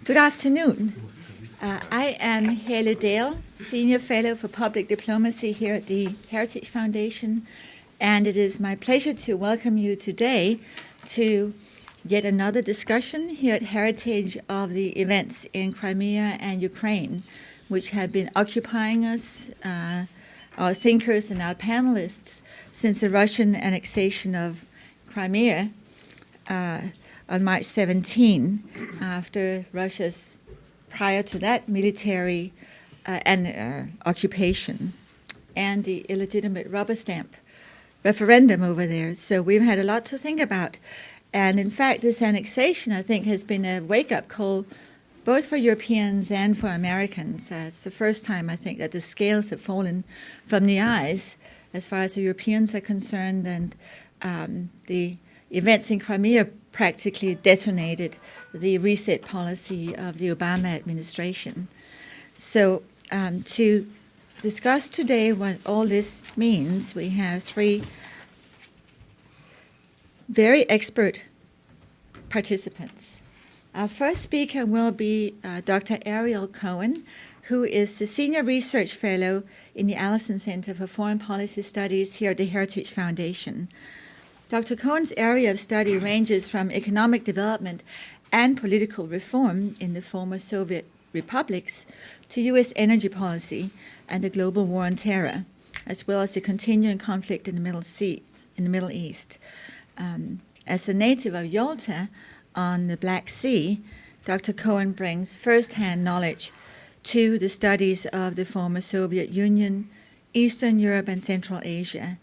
Good afternoon. I am Helle Dale, Senior Fellow for Public Diplomacy here at the Heritage Foundation, and it is my pleasure to welcome you today to yet another discussion here at Heritage of the events in Crimea and Ukraine, which have been occupying us, our thinkers and our panelists, since the Russian annexation of Crimea on March 17, after Russia's, prior to that, military occupation and the illegitimate rubber stamp referendum over there. So we've had a lot to think about. And in fact, this annexation, I think, has been a wake-up call both for Europeans and for Americans. It's the first time, I think, that the scales have fallen from the eyes as far as the Europeans are concerned, and the events in Crimea practically detonated the reset policy of the Obama administration. So to discuss today what all this means, we have three very expert participants. Our first speaker will be Dr. Ariel Cowen, who is the Senior Research Fellow in the Allison Center for Foreign Policy Studies here at the Heritage Foundation. Dr. Cowen's area of study ranges from economic development and political reform in the former Soviet republics to U.S. energy policy and the global war on terror, as well as the continuing conflict in the Middle East. As a native of Yalta on the Black Sea, Dr. Cowen brings first-hand knowledge to the studies of the former Soviet Union, Eastern Europe, and Central Asia.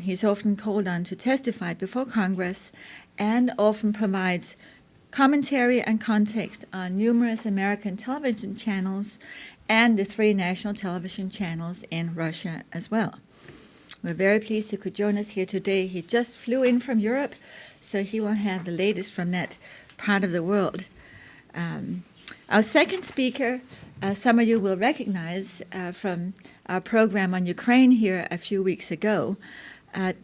He's often called on to testify before Congress and often provides commentary and context on numerous American television channels and the 3 national television channels in Russia as well. We're very pleased he could join us here today. He just flew in from Europe, so he will have the latest from that part of the world. Our second speaker, some of you will recognize from our program on Ukraine here a few weeks ago.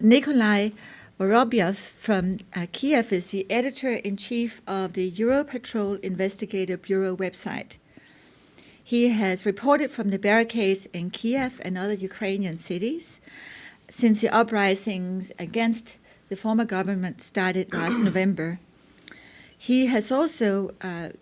Nikolai Vorobyov from Kiev is the editor-in-chief of the Europatrol Investigator Bureau website. He has reported from the barricades in Kiev and other Ukrainian cities since the uprisings against the former government started last November. He has also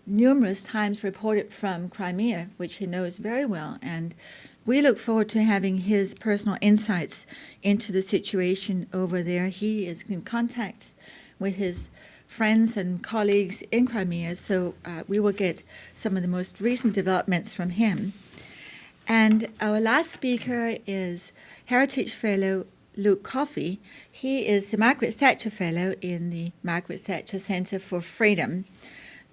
numerous times reported from Crimea, which he knows very well, and we look forward to having his personal insights into the situation over there. He is in contact with his friends and colleagues in Crimea, so we will get some of the most recent developments from him. And our last speaker is Heritage Fellow Luke Coffey. He is the Margaret Thatcher Fellow in the Margaret Thatcher Center for Freedom.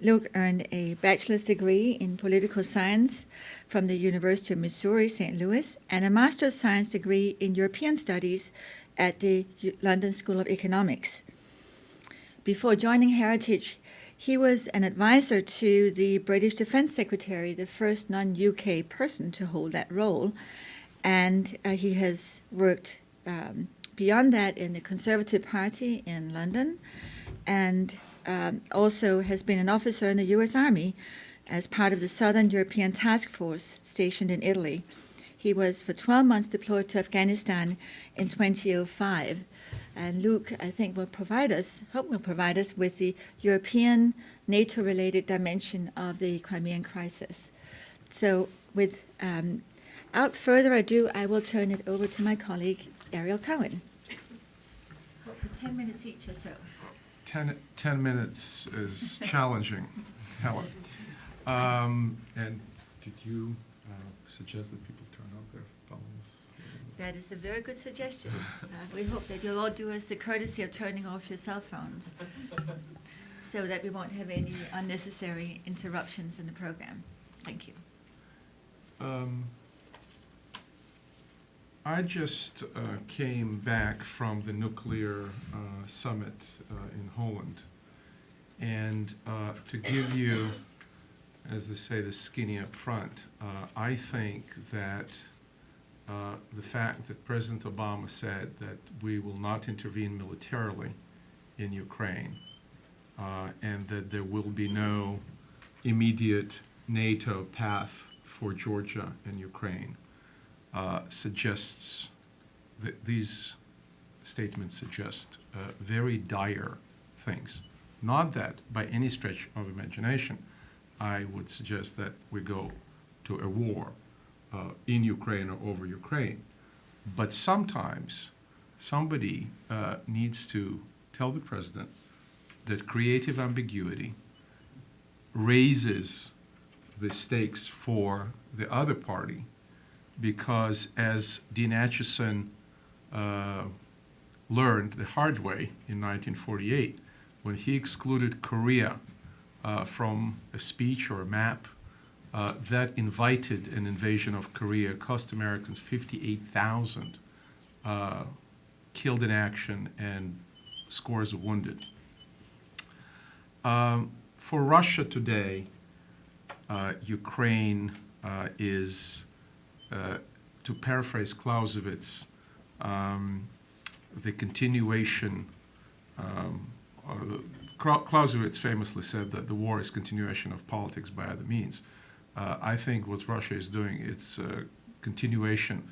Luke earned a bachelor's degree in political science from the University of Missouri, St. Louis, and a Master of Science degree in European Studies at the London School of Economics. Before joining Heritage, he was an advisor to the British Defense Secretary, the first non-UK person to hold that role, and he has worked beyond that in the Conservative Party in London, and also has been an officer in the U.S. Army as part of the Southern European Task Force stationed in Italy. He was for 12 months deployed to Afghanistan in 2005. And Luke, I think, will provide us with the European NATO-related dimension of the Crimean crisis. So without further ado, I will turn it over to my colleague, Ariel Cowen. For 10 minutes each or so. 10 minutes is challenging, Helen. And did you suggest that people turn off their phones? That is a very good suggestion. We hope that you'll all do us the courtesy of turning off your cell phones so that we won't have any unnecessary interruptions in the program. Thank you. I just came back from the nuclear summit in Holland. And to give you, as they say, the skinny up front, I think that the fact that President Obama said that we will not intervene militarily in Ukraine and that there will be no immediate NATO path for Georgia and Ukraine suggests that these statements suggest very dire things. Not that by any stretch of imagination I would suggest that we go to a war in Ukraine or over Ukraine. But sometimes somebody needs to tell the president that creative ambiguity raises the stakes for the other party, because as Dean Acheson learned the hard way in 1948, when he excluded Korea from a speech or a map, that invited an invasion of Korea, cost Americans 58,000 killed in action and scores of wounded. For Russia today, Ukraine is, to paraphrase Clausewitz, the continuation. Clausewitz famously said that the war is continuation of politics by other means. I think what Russia is doing, it's a continuation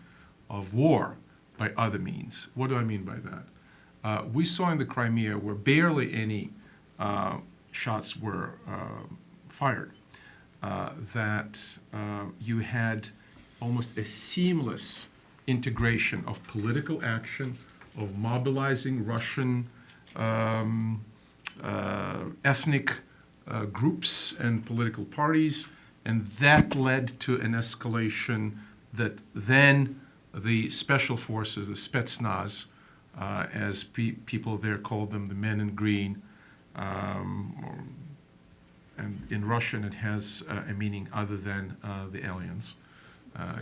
of war by other means. What do I mean by that? We saw in the Crimea where barely any shots were fired, that you had almost a seamless integration of political action, of mobilizing Russian ethnic groups and political parties, and that led to an escalation that then the special forces, the Spetsnaz, as people there called them, the men in green, and in Russian it has a meaning other than the aliens.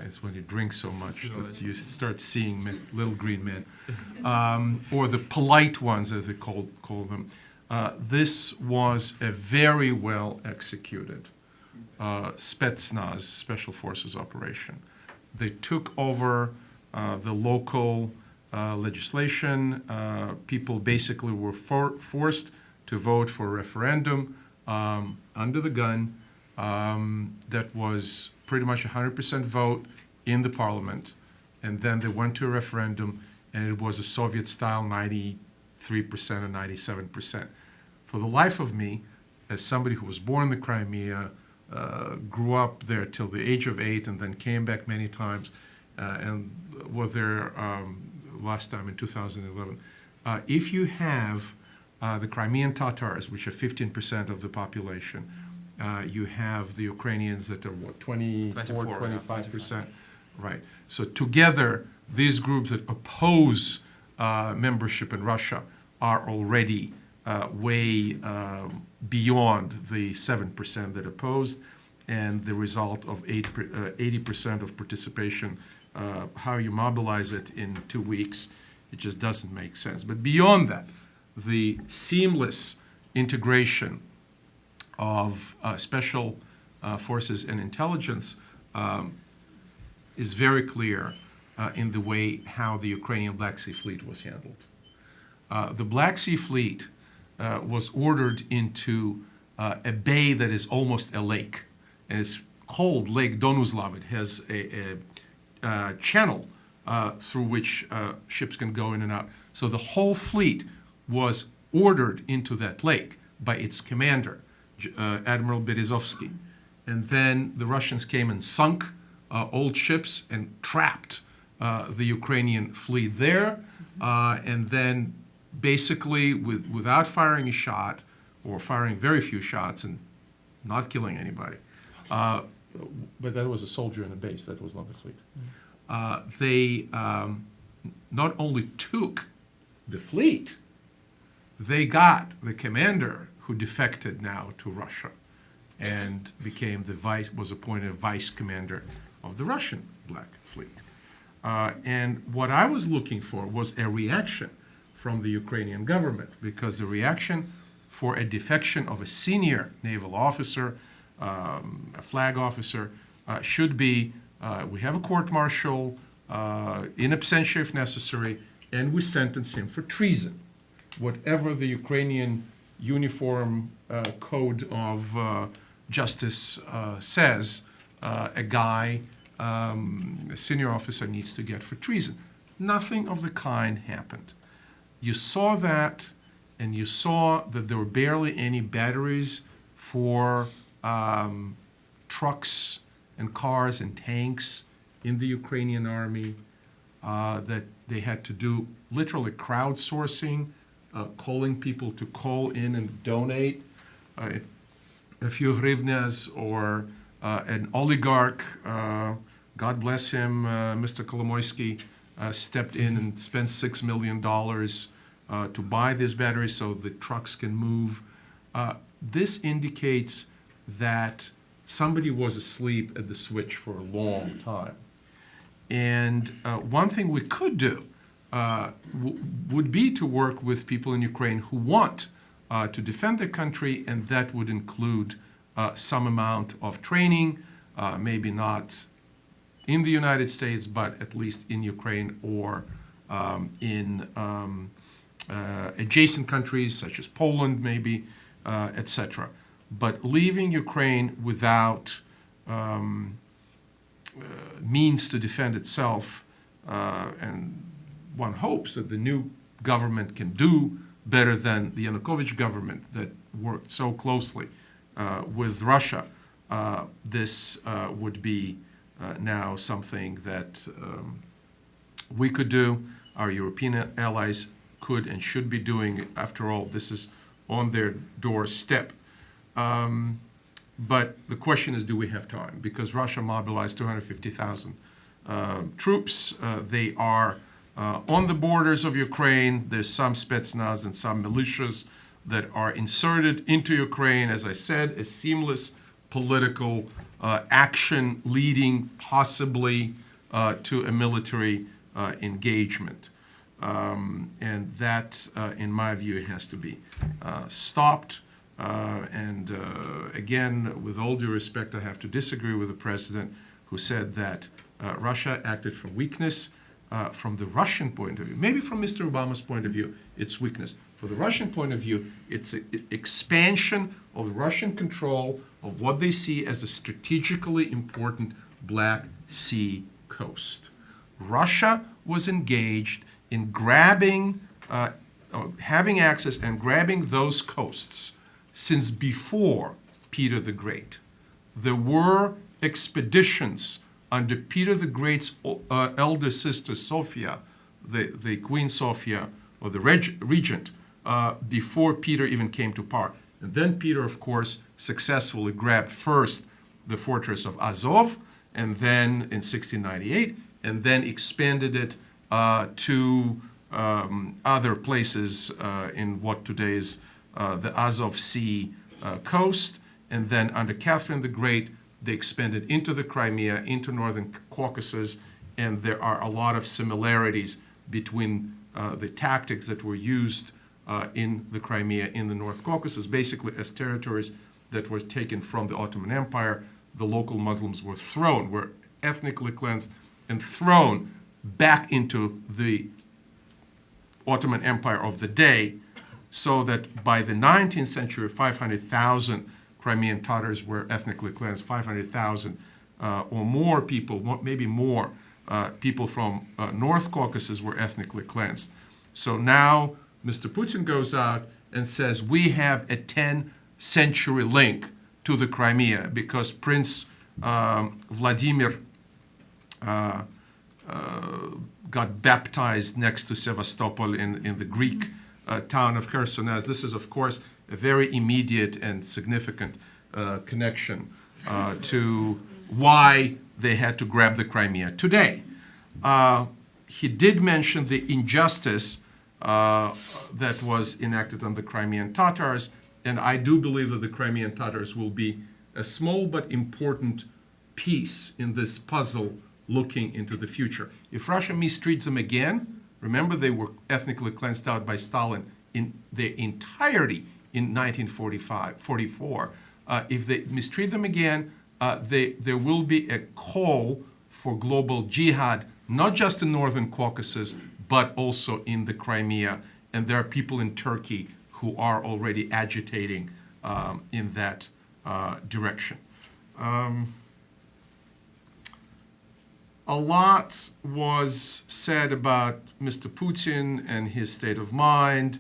It's when you drink so much that you start seeing little green men, or the polite ones, as they call them. This was a very well executed Spetsnaz, Special Forces operation. They took over the local legislation. People basically were forced to vote for a referendum under the gun that was pretty much 100% vote in the parliament. And then they went to a referendum, and it was a Soviet-style 93% or 97%. For the life of me, as somebody who was born in the Crimea, grew up there till the age of 8, and then came back many times, and was there last time in 2011. If you have the Crimean Tartars, which are 15% of the population, you have the Ukrainians that are, what, 24, 25%? Right. So together, these groups that oppose membership in Russia are already way beyond the 7% that opposed, and the result of 80% of participation, how you mobilize it in 2 weeks, it just doesn't make sense. But beyond that, the seamless integration of special forces and intelligence is very clear in the way how the Ukrainian Black Sea Fleet was handled. The Black Sea Fleet was ordered into a bay that is almost a lake, and it's called Lake Donuslav. It has a channel through which ships can go in and out. So the whole fleet was ordered into that lake by its commander, Admiral Berezovsky. And then the Russians came and sunk old ships and trapped the Ukrainian fleet there, and then basically without firing a shot, or firing very few shots and not killing anybody, but that was a soldier in a base, that was not the fleet. They not only took the fleet, they got the commander who defected now to Russia and became was appointed vice commander of the Russian Black Fleet. And what I was looking for was a reaction from the Ukrainian government, because the reaction for a defection of a senior naval officer, a flag officer, should be, we have a court-martial, in absentia if necessary, and we sentence him for treason. Whatever the Ukrainian uniform code of justice says a guy, a senior officer, needs to get for treason. Nothing of the kind happened. You saw that, and you saw that there were barely any batteries for trucks and cars and tanks in the Ukrainian army, that they had to do literally crowdsourcing, calling people to call in and donate a few hryvnias, or an oligarch, God bless him, Mr. Kolomoisky, stepped in and spent $6 million to buy this battery so the trucks can move. This indicates that somebody was asleep at the switch for a long time. And one thing we could do would be to work with people in Ukraine who want to defend their country, and that would include some amount of training, maybe not in the United States, but at least in Ukraine or in adjacent countries such as Poland, maybe, etc. But leaving Ukraine without means to defend itself, and one hopes that the new government can do better than the Yanukovych government that worked so closely with Russia. This would be now something that we could do, our European allies could and should be doing. After all, this is on their doorstep. But the question is, do we have time? Because Russia mobilized 250,000 troops. They are on the borders of Ukraine. There's some Spetsnaz and some militias that are inserted into Ukraine. As I said, a seamless political action leading possibly to a military engagement. And that, in my view, has to be stopped. Again, with all due respect, I have to disagree with the president who said that Russia acted from weakness. From the Russian point of view, maybe from Mr. Obama's point of view, it's weakness. For the Russian point of view, it's an expansion of Russian control of what they see as a strategically important Black Sea coast. Russia was engaged in grabbing, having access and grabbing those coasts since before Peter the Great. There were expeditions under Peter the Great's elder sister Sophia, the Queen Sophia, or the regent, before Peter even came to power. And then Peter, of course, successfully grabbed first the fortress of Azov, and then in 1698, and then expanded it to other places in what today is the Azov Sea coast. And then under Catherine the Great, they expanded into the Crimea, into northern Caucasus, and there are a lot of similarities between the tactics that were used in the Crimea, in the North Caucasus, basically as territories that were taken from the Ottoman Empire. The local Muslims were ethnically cleansed and thrown back into the Ottoman Empire of the day, so that by the 19th century, 500,000 Crimean Tartars were ethnically cleansed, 500,000 or more people, maybe more, people from North Caucasus were ethnically cleansed. So now Mr. Putin goes out and says, we have a 10th-century link to the Crimea because Prince Vladimir got baptized next to Sevastopol in the Greek town of Kherson. This is, of course, a very immediate and significant connection to why they had to grab the Crimea today. He did mention the injustice that was enacted on the Crimean Tartars, and I do believe that the Crimean Tartars will be a small but important piece in this puzzle looking into the future. If Russia mistreats them again, remember they were ethnically cleansed out by Stalin in their entirety in 1944. If they mistreat them again, there will be a call for global jihad, not just in northern Caucasus, but also in the Crimea. And there are people in Turkey who are already agitating in that direction. A lot was said about Mr. Putin and his state of mind,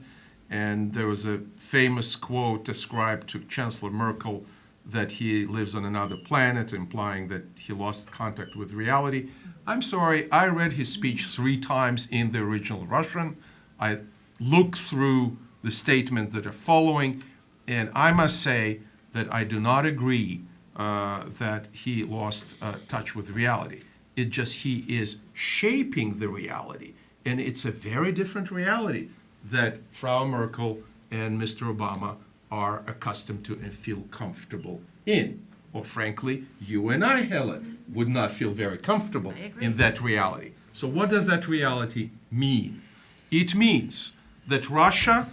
and there was a famous quote ascribed to Chancellor Merkel that he lives on another planet, implying that he lost contact with reality. I'm sorry, I read his speech 3 times in the original Russian. I looked through the statements that are following, and I must say that I do not agree that he lost touch with reality. It just he is shaping the reality, and it's a very different reality that Frau Merkel and Mr. Obama are accustomed to and feel comfortable in. Or frankly, you and I, Helen, would not feel very comfortable in that reality. So what does that reality mean? It means that Russia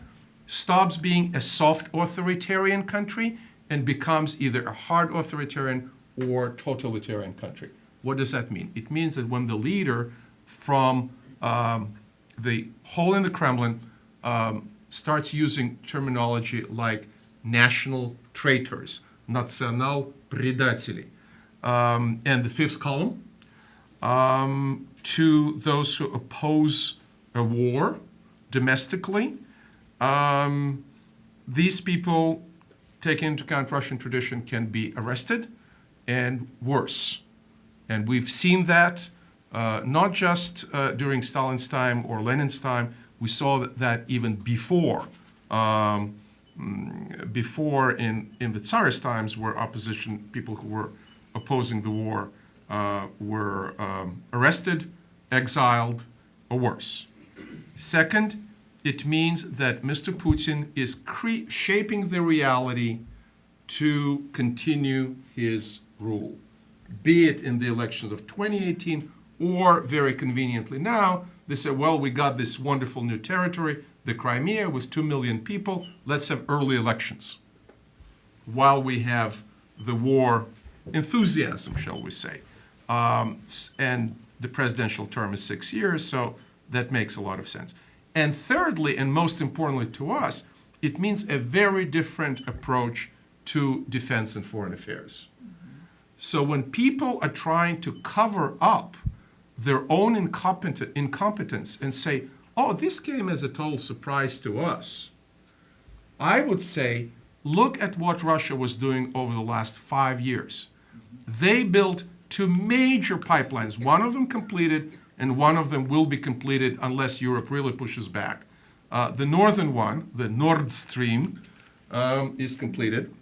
stops being a soft authoritarian country and becomes either a hard authoritarian or totalitarian country. What does that mean? It means that when the leader from the hole in the Kremlin starts using terminology like national traitors, national предатели, and the 5th column, to those who oppose a war domestically, these people, taking into account Russian tradition, can be arrested and worse. And we've seen that not just during Stalin's time or Lenin's time. We saw that even before in the Tsarist times, where opposition people who were opposing the war were arrested, exiled, or worse. Second, it means that Mr. Putin is shaping the reality to continue his rule, be it in the elections of 2018 or very conveniently now, they say, well, we got this wonderful new territory, the Crimea, with 2 million people, let's have early elections. While we have the war enthusiasm, shall we say. And the presidential term is 6 years, so that makes a lot of sense. And thirdly, and most importantly to us, it means a very different approach to defense and foreign affairs. So when people are trying to cover up their own incompetence and say, oh, this came as a total surprise to us, I would say, look at what Russia was doing over the last 5 years. They built 2 major pipelines, one of them completed, and one of them will be completed unless Europe really pushes back. The northern one, the Nord Stream, is completed,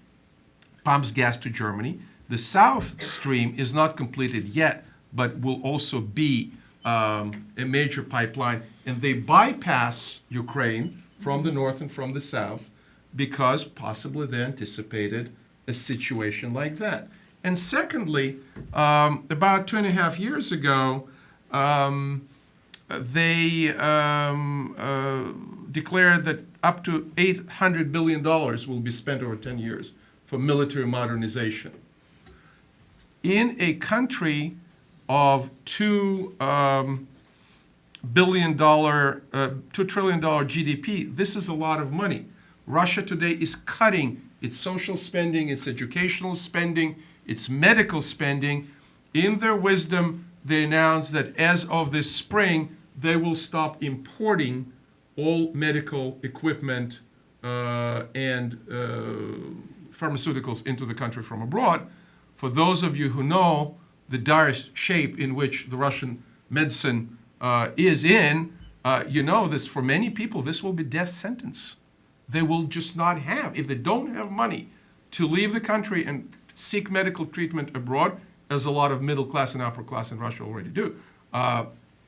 pumps gas to Germany. The South Stream is not completed yet, but will also be a major pipeline. And they bypass Ukraine from the north and from the south because possibly they anticipated a situation like that. And secondly, about 2.5 years ago, they declared that up to $800 billion will be spent over 10 years for military modernization. In a country of $2 trillion GDP, this is a lot of money. Russia today is cutting its social spending, its educational spending, its medical spending. In their wisdom, they announced that as of this spring, they will stop importing all medical equipment and pharmaceuticals into the country from abroad. For those of you who know the dire shape in which the Russian medicine is in, you know this, for many people, this will be death sentence. They will just not have, if they don't have money to leave the country and seek medical treatment abroad, as a lot of middle class and upper class in Russia already do,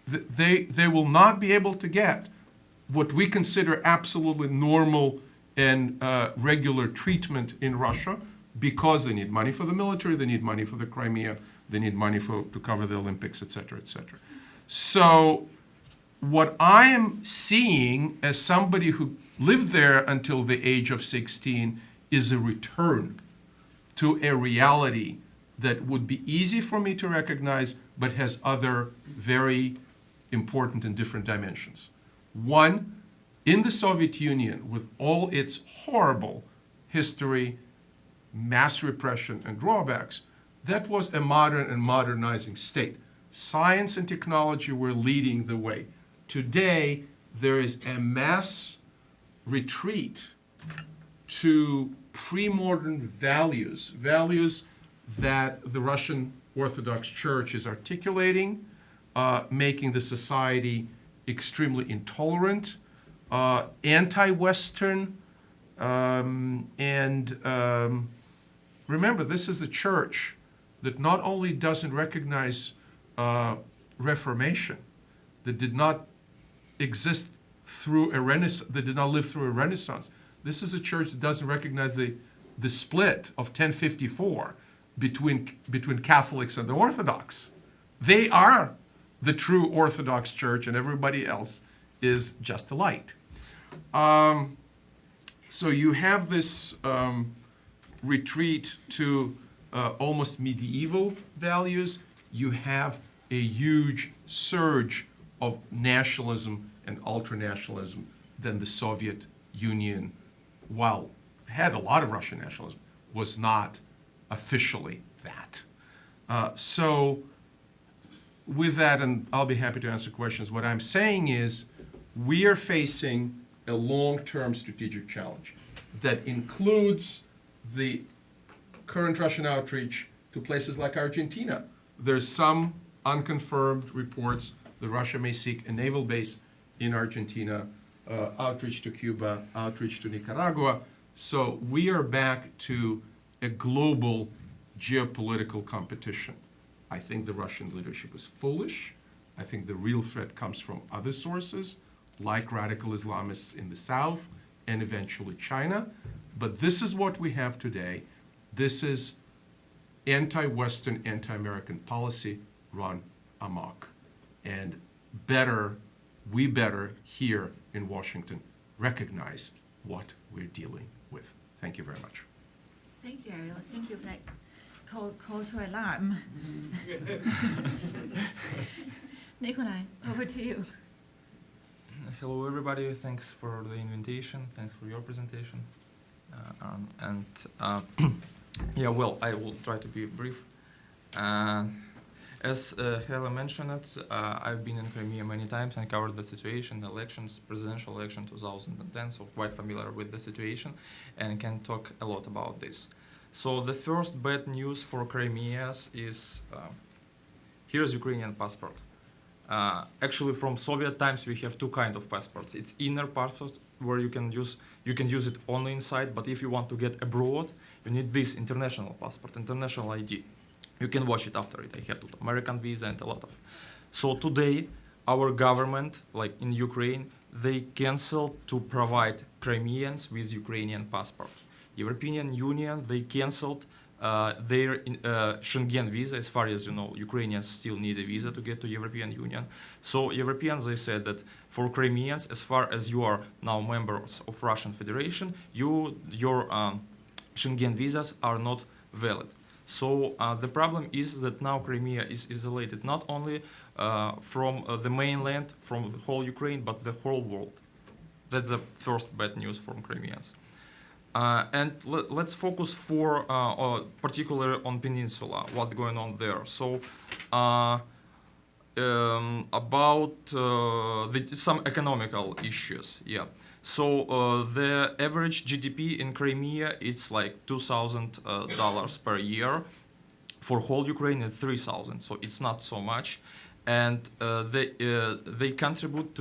they will not be able to get what we consider absolutely normal and regular treatment in Russia, because they need money for the military, they need money for the Crimea, they need money to cover the Olympics, et cetera, et cetera. So what I am seeing as somebody who lived there until the age of 16 is a return to a reality that would be easy for me to recognize, but has other very important and different dimensions. One, in the Soviet Union, with all its horrible history, mass repression and drawbacks, that was a modern and modernizing state. Science and technology were leading the way. Today, there is a mass retreat to pre-modern values, values that the Russian Orthodox Church is articulating, making the society extremely intolerant, anti-Western, remember, this is a church that not only doesn't recognize Reformation, that did not exist through a Renaissance, that did not live through a Renaissance. This is a church that doesn't recognize the split of 1054 between Catholics and the Orthodox. They are the true Orthodox Church, and everybody else is just a light. So you have this retreat to almost medieval values. You have a huge surge of nationalism and ultranationalism than the Soviet Union, while had a lot of Russian nationalism, was not officially that. So with that, and I'll be happy to answer questions, what I'm saying is we are facing a long-term strategic challenge that includes the current Russian outreach to places like Argentina. There's some unconfirmed reports that Russia may seek a naval base in Argentina, outreach to Cuba, outreach to Nicaragua. So we are back to a global geopolitical competition. I think the Russian leadership is foolish. I think the real threat comes from other sources, like radical Islamists in the South and eventually China. But this is what we have today. This is anti-Western, anti-American policy run amok. And we better here in Washington recognize what we're dealing with. Thank you very much. Thank you, Ariel. Thank you for that call to alarm. Nikolai, over to you. Hello, everybody. Thanks for the invitation. Thanks for your presentation. Yeah, well, I will try to be brief. As Hela mentioned it, I've been in Crimea many times and covered the situation, the elections, presidential election 2010, so quite familiar with the situation and can talk a lot about this. So the first bad news for Crimea is, here's Ukrainian passport. Actually, from Soviet times, we have two kinds of passports. It's inner passport, where you can use it only inside, but if you want to get abroad, you need this international passport, international ID. You can watch it after it. I have to American visa and a lot of. So today, our government, like in Ukraine, they canceled to provide Crimeans with Ukrainian passport. European Union, they canceled their Schengen visa. As far as you know, Ukrainians still need a visa to get to European Union. So Europeans, they said that for Crimeans, as far as you are now members of Russian Federation, your Schengen visas are not valid. So the problem is that now Crimea is isolated not only from the mainland, from the whole Ukraine, but the whole world. That's the first bad news from Crimeans. And let's focus particularly on Peninsula, what's going on there. So about some economical issues, yeah. So the average GDP in Crimea, it's like $2,000 per year. For whole Ukraine, it's $3,000, so it's not so much. And they contributed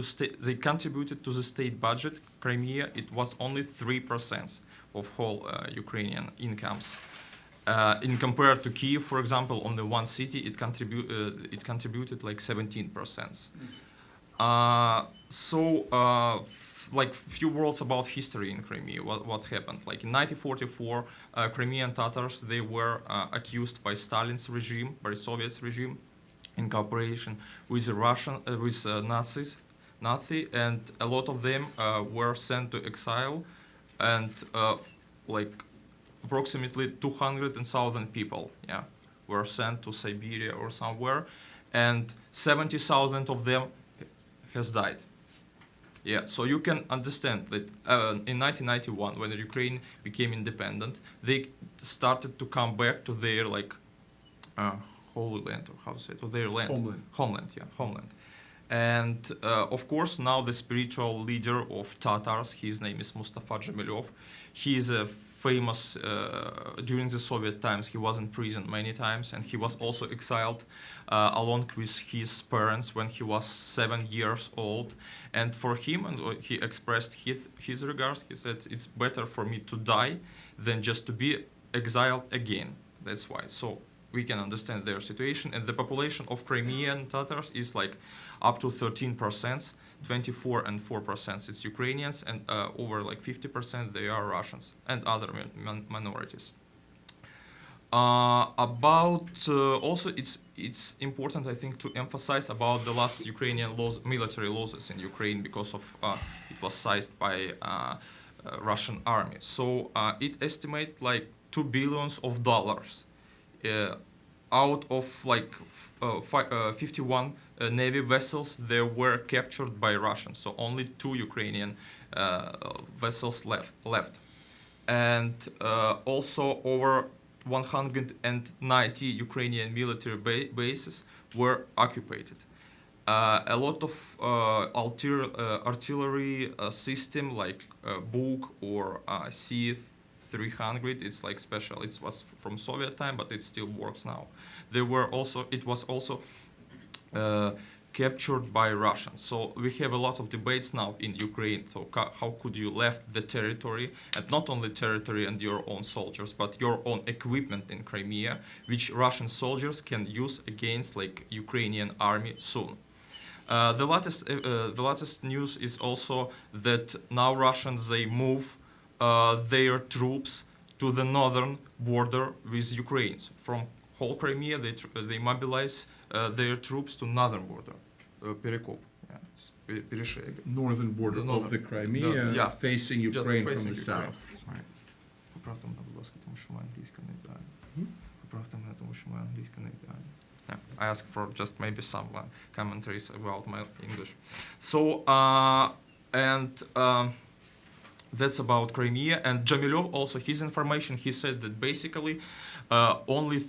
to the state budget. Crimea, it was only 3% of whole Ukrainian incomes. In compared to Kyiv, for example, on the one city, it contributed like 17%. Like few words about history in Crimea, what happened. Like in 1944, Crimean Tartars, they were accused by Stalin's regime, by Soviet regime, in cooperation with the Nazi, and a lot of them were sent to exile, and like approximately 200,000 people, yeah, were sent to Siberia or somewhere, and 70,000 of them has died. Yeah, so you can understand that in 1991, when Ukraine became independent, they started to come back to their holy land, or how to say it, to their land. Homeland. And of course, now the spiritual leader of Tatars, his name is Mustafa Jamilov. He is a famous, during the Soviet times, he was in prison many times, and he was also exiled along with his parents when he was 7 years old. And for him, and he expressed his regards, he said, it's better for me to die than just to be exiled again. That's why. So we can understand their situation. And the population of Crimean Tartars is like up to 13%, 24 and 4% it's Ukrainians, and over like 50% they are Russians and other minorities. Also, it's important, I think, to emphasize about the last Ukrainian military losses in Ukraine, because of it was seized by Russian army. So it estimates like $2 billion out of like 51 Navy vessels. They were captured by Russians. So only 2 Ukrainian vessels left. And also over 190 Ukrainian military bases were occupied. A lot of artillery system like Buk or C-300, it's like special. It was from Soviet time, but it still works now. It was also captured by Russians. So we have a lot of debates now in Ukraine. So how could you left the territory, and not only territory and your own soldiers, but your own equipment in Crimea, which Russian soldiers can use against like Ukrainian army soon. The latest news is also that now Russians, they move their troops to the northern border with Ukraine. So from whole Crimea, they mobilize their troops to northern border, Перекоп. Northern border of the Crimea, facing Ukraine from the south. Right. Поправте мене, будь ласка, тому що моя англійська не ідеальна. Поправте мене, тому що моя англійська не ідеальна. Yeah, I ask for just maybe some commentaries about my English. So, that's about Crimea. And Jamilov also, his information, he said that basically only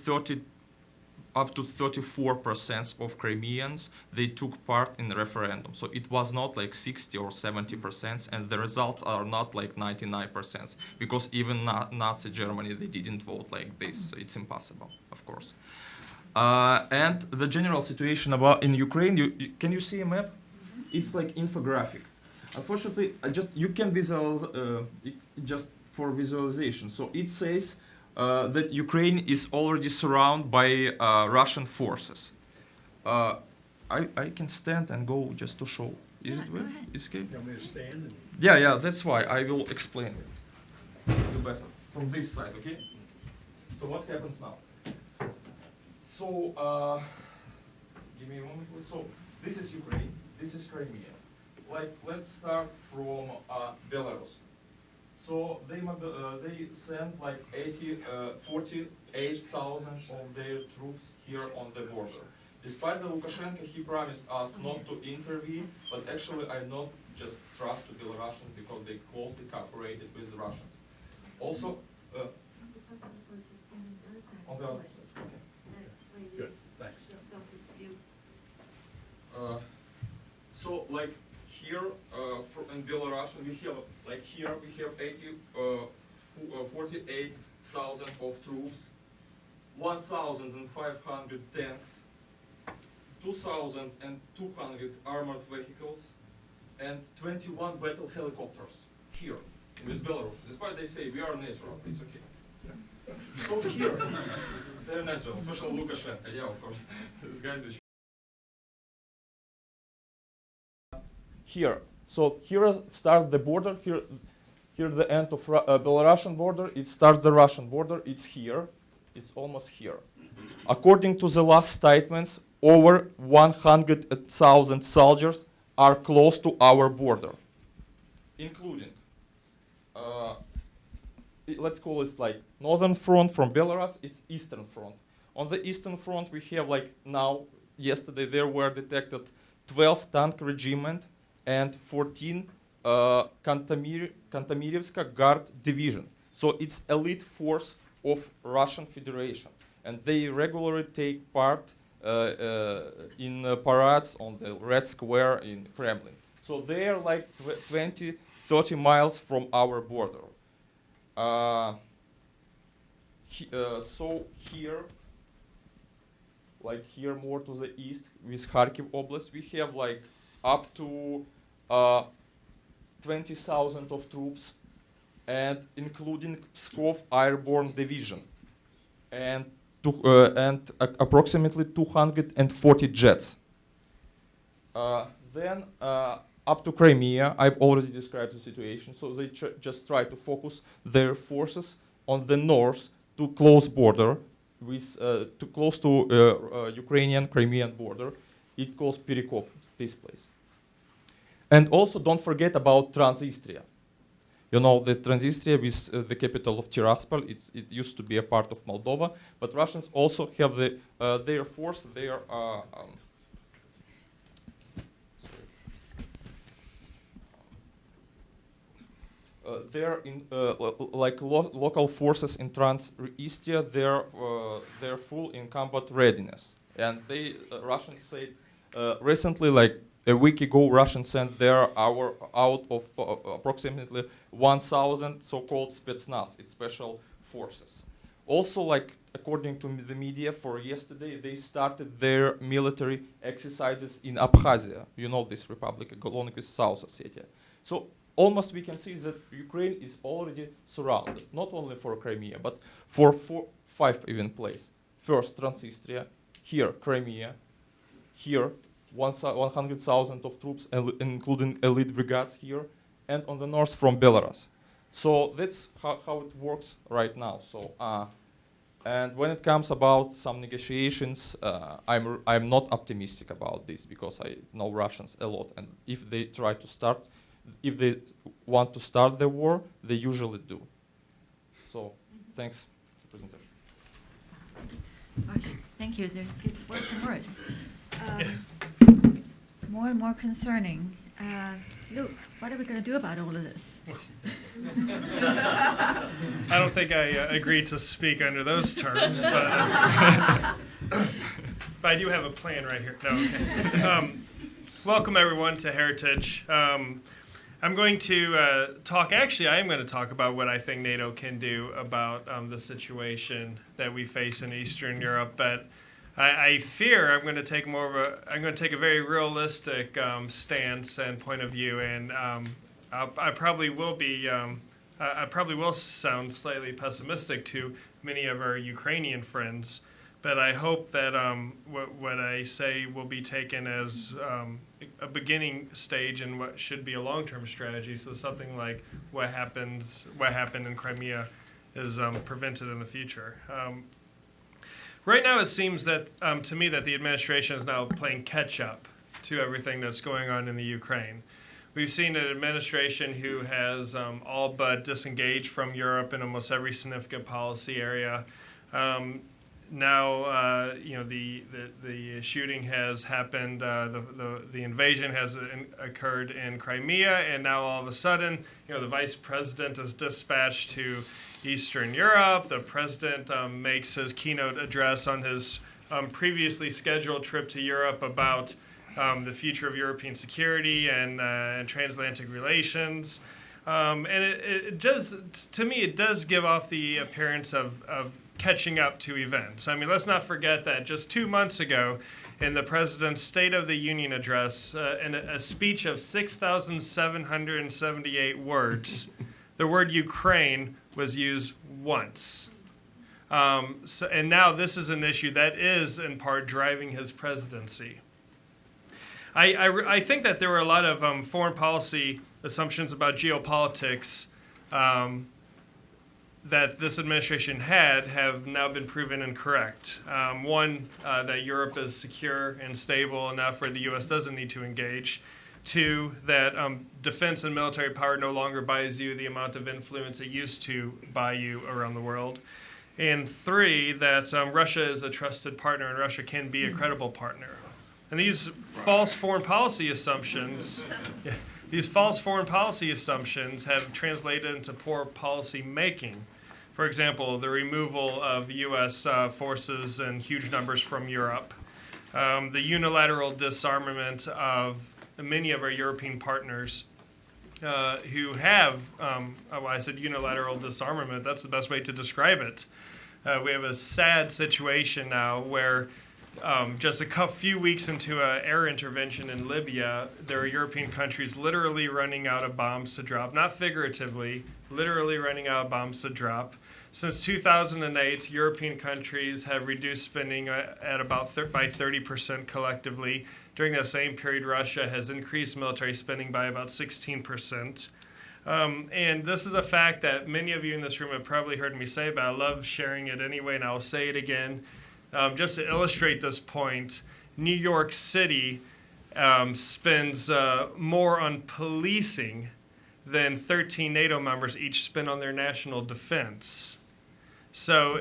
up to 34% of Crimeans, they took part in the referendum. So it was not like 60 or 70%, and the results are not like 99%, because even Nazi Germany, they didn't vote like this. So it's impossible, of course. And the general situation in Ukraine, can you see a map? It's like infographic. Unfortunately, you can visualize just for visualization. So it says that Ukraine is already surrounded by Russian forces. I can stand and go just to show. Is it well? It's okay? You want me to stand? Yeah, that's why I will explain it better from this side, okay? So what happens now? So, give me a moment, please. So, this is Ukraine, this is Crimea. Let's start from Belarus. So they sent like 48,000 of their troops here on the border. Despite the Lukashenko, he promised us not to intervene, but actually I not just trust to Belarusians because they closely cooperated with the Russians. Also, on the other side, okay. Good, thanks. So like here in Belarus we have like here we have 48,000 of troops, 1,500 tanks, 2,200 armored vehicles, and 21 battle helicopters here with Belarus. Despite they say we are neutral, it's okay. So here, they're natural, especially Lukashenko, yeah, of course. This guy's which here. So here starts the border. Here the end of Belarusian border. It starts the Russian border. It's here. It's almost here. According to the last statements, over 100,000 soldiers are close to our border, including. Let's call it like northern front from Belarus. It's eastern front. On the eastern front, we have like now. Yesterday there were detected 12 tank regiment and 14 Kantamirivska Guard Division. So it's elite force of Russian Federation, and they regularly take part in parades on the Red Square in Kremlin. So they are like 20, 30 miles from our border. So here, like here more to the east with Kharkiv Oblast, we have like up to 20,000 of troops, and including Pskov Airborne Division, and approximately 240 jets. Then up to Crimea, I've already described the situation. So they just try to focus their forces on the north to close border with too close to Ukrainian Crimean border. It calls Perikop, this place. And also don't forget about Transnistria. You know, the Transnistria with the capital of Tiraspol, it used to be a part of Moldova, but Russians also have their force, their they're in local forces in Transnistria. They're full in combat readiness, and they Russians said recently, like a week ago, Russians sent out of approximately 1,000 so-called spetsnaz, it's special forces. Also, like according to the media, for yesterday, they started their military exercises in Abkhazia. You know this republic, along with South Ossetia. So almost we can see that Ukraine is already surrounded, not only for Crimea, but for 5 even places. First, Transnistria, here, Crimea, here, 100,000 of troops, including elite brigades here, and on the north from Belarus. So that's how it works right now. So, and when it comes about some negotiations, I'm not optimistic about this because I know Russians a lot, and if they if they want to start the war, they usually do. So, thanks for the presentation. Gosh, thank you. It's worse and worse. More and more concerning. Luke, what are we going to do about all of this? I don't think I agreed to speak under those terms, but I do have a plan right here. No, okay. Welcome everyone to Heritage. I'm going to I am going to talk about what I think NATO can do about the situation that we face in Eastern Europe, but I fear I'm going to take a very realistic stance and point of view, and I probably will sound slightly pessimistic to many of our Ukrainian friends, but I hope that what I say will be taken as a beginning stage in what should be a long-term strategy. So something like what happened in Crimea is prevented in the future. Right now, it seems that to me that the administration is now playing catch-up to everything that's going on in the Ukraine. We've seen an administration who has all but disengaged from Europe in almost every significant policy area. Now, the shooting has happened. The invasion has occurred in Crimea, and now all of a sudden, the vice president is dispatched to Eastern Europe. The president makes his keynote address on his previously scheduled trip to Europe about the future of European security and transatlantic relations. And it does, to me, it does give off the appearance of catching up to events. I mean, let's not forget that just 2 months ago, in the president's State of the Union address, in a speech of 6,778 words, the word Ukraine was used once. And now this is an issue that is, in part, driving his presidency. I think that there were a lot of foreign policy assumptions about geopolitics that this administration have now been proven incorrect. One, that Europe is secure and stable enough where the U.S. doesn't need to engage. 2, that defense and military power no longer buys you the amount of influence it used to buy you around the world. And 3, that Russia is a trusted partner and Russia can be a credible partner. And these false foreign policy assumptions, these false foreign policy assumptions have translated into poor policy making. For example, the removal of U.S. Forces in huge numbers from Europe, the unilateral disarmament of many of our European partners who have, I said unilateral disarmament, that's the best way to describe it. We have a sad situation now where just a few weeks into an air intervention in Libya, there are European countries literally running out of bombs to drop, not figuratively, literally running out of bombs to drop. Since 2008, European countries have reduced spending at about by 30% collectively. During that same period, Russia has increased military spending by about 16%. And this is a fact that many of you in this room have probably heard me say, but I love sharing it anyway, and I'll say it again. Just to illustrate this point, New York City spends more on policing than 13 NATO members each spend on their national defense. So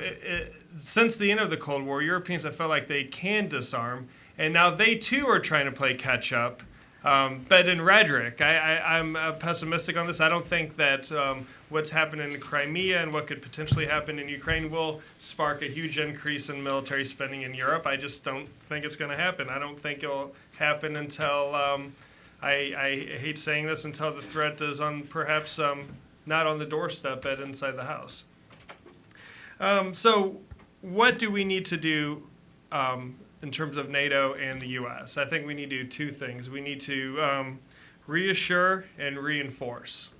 since the end of the Cold War, Europeans have felt like they can disarm, and now they too are trying to play catch up, but in rhetoric. I'm pessimistic on this. I don't think that what's happened in Crimea and what could potentially happen in Ukraine will spark a huge increase in military spending in Europe. I just don't think it's going to happen. I don't think it'll happen until, I hate saying this, until the threat is on perhaps not on the doorstep, but inside the house. So what do we need to do in terms of NATO and the U.S.? I think we need to do two things. We need to reassure and reinforce.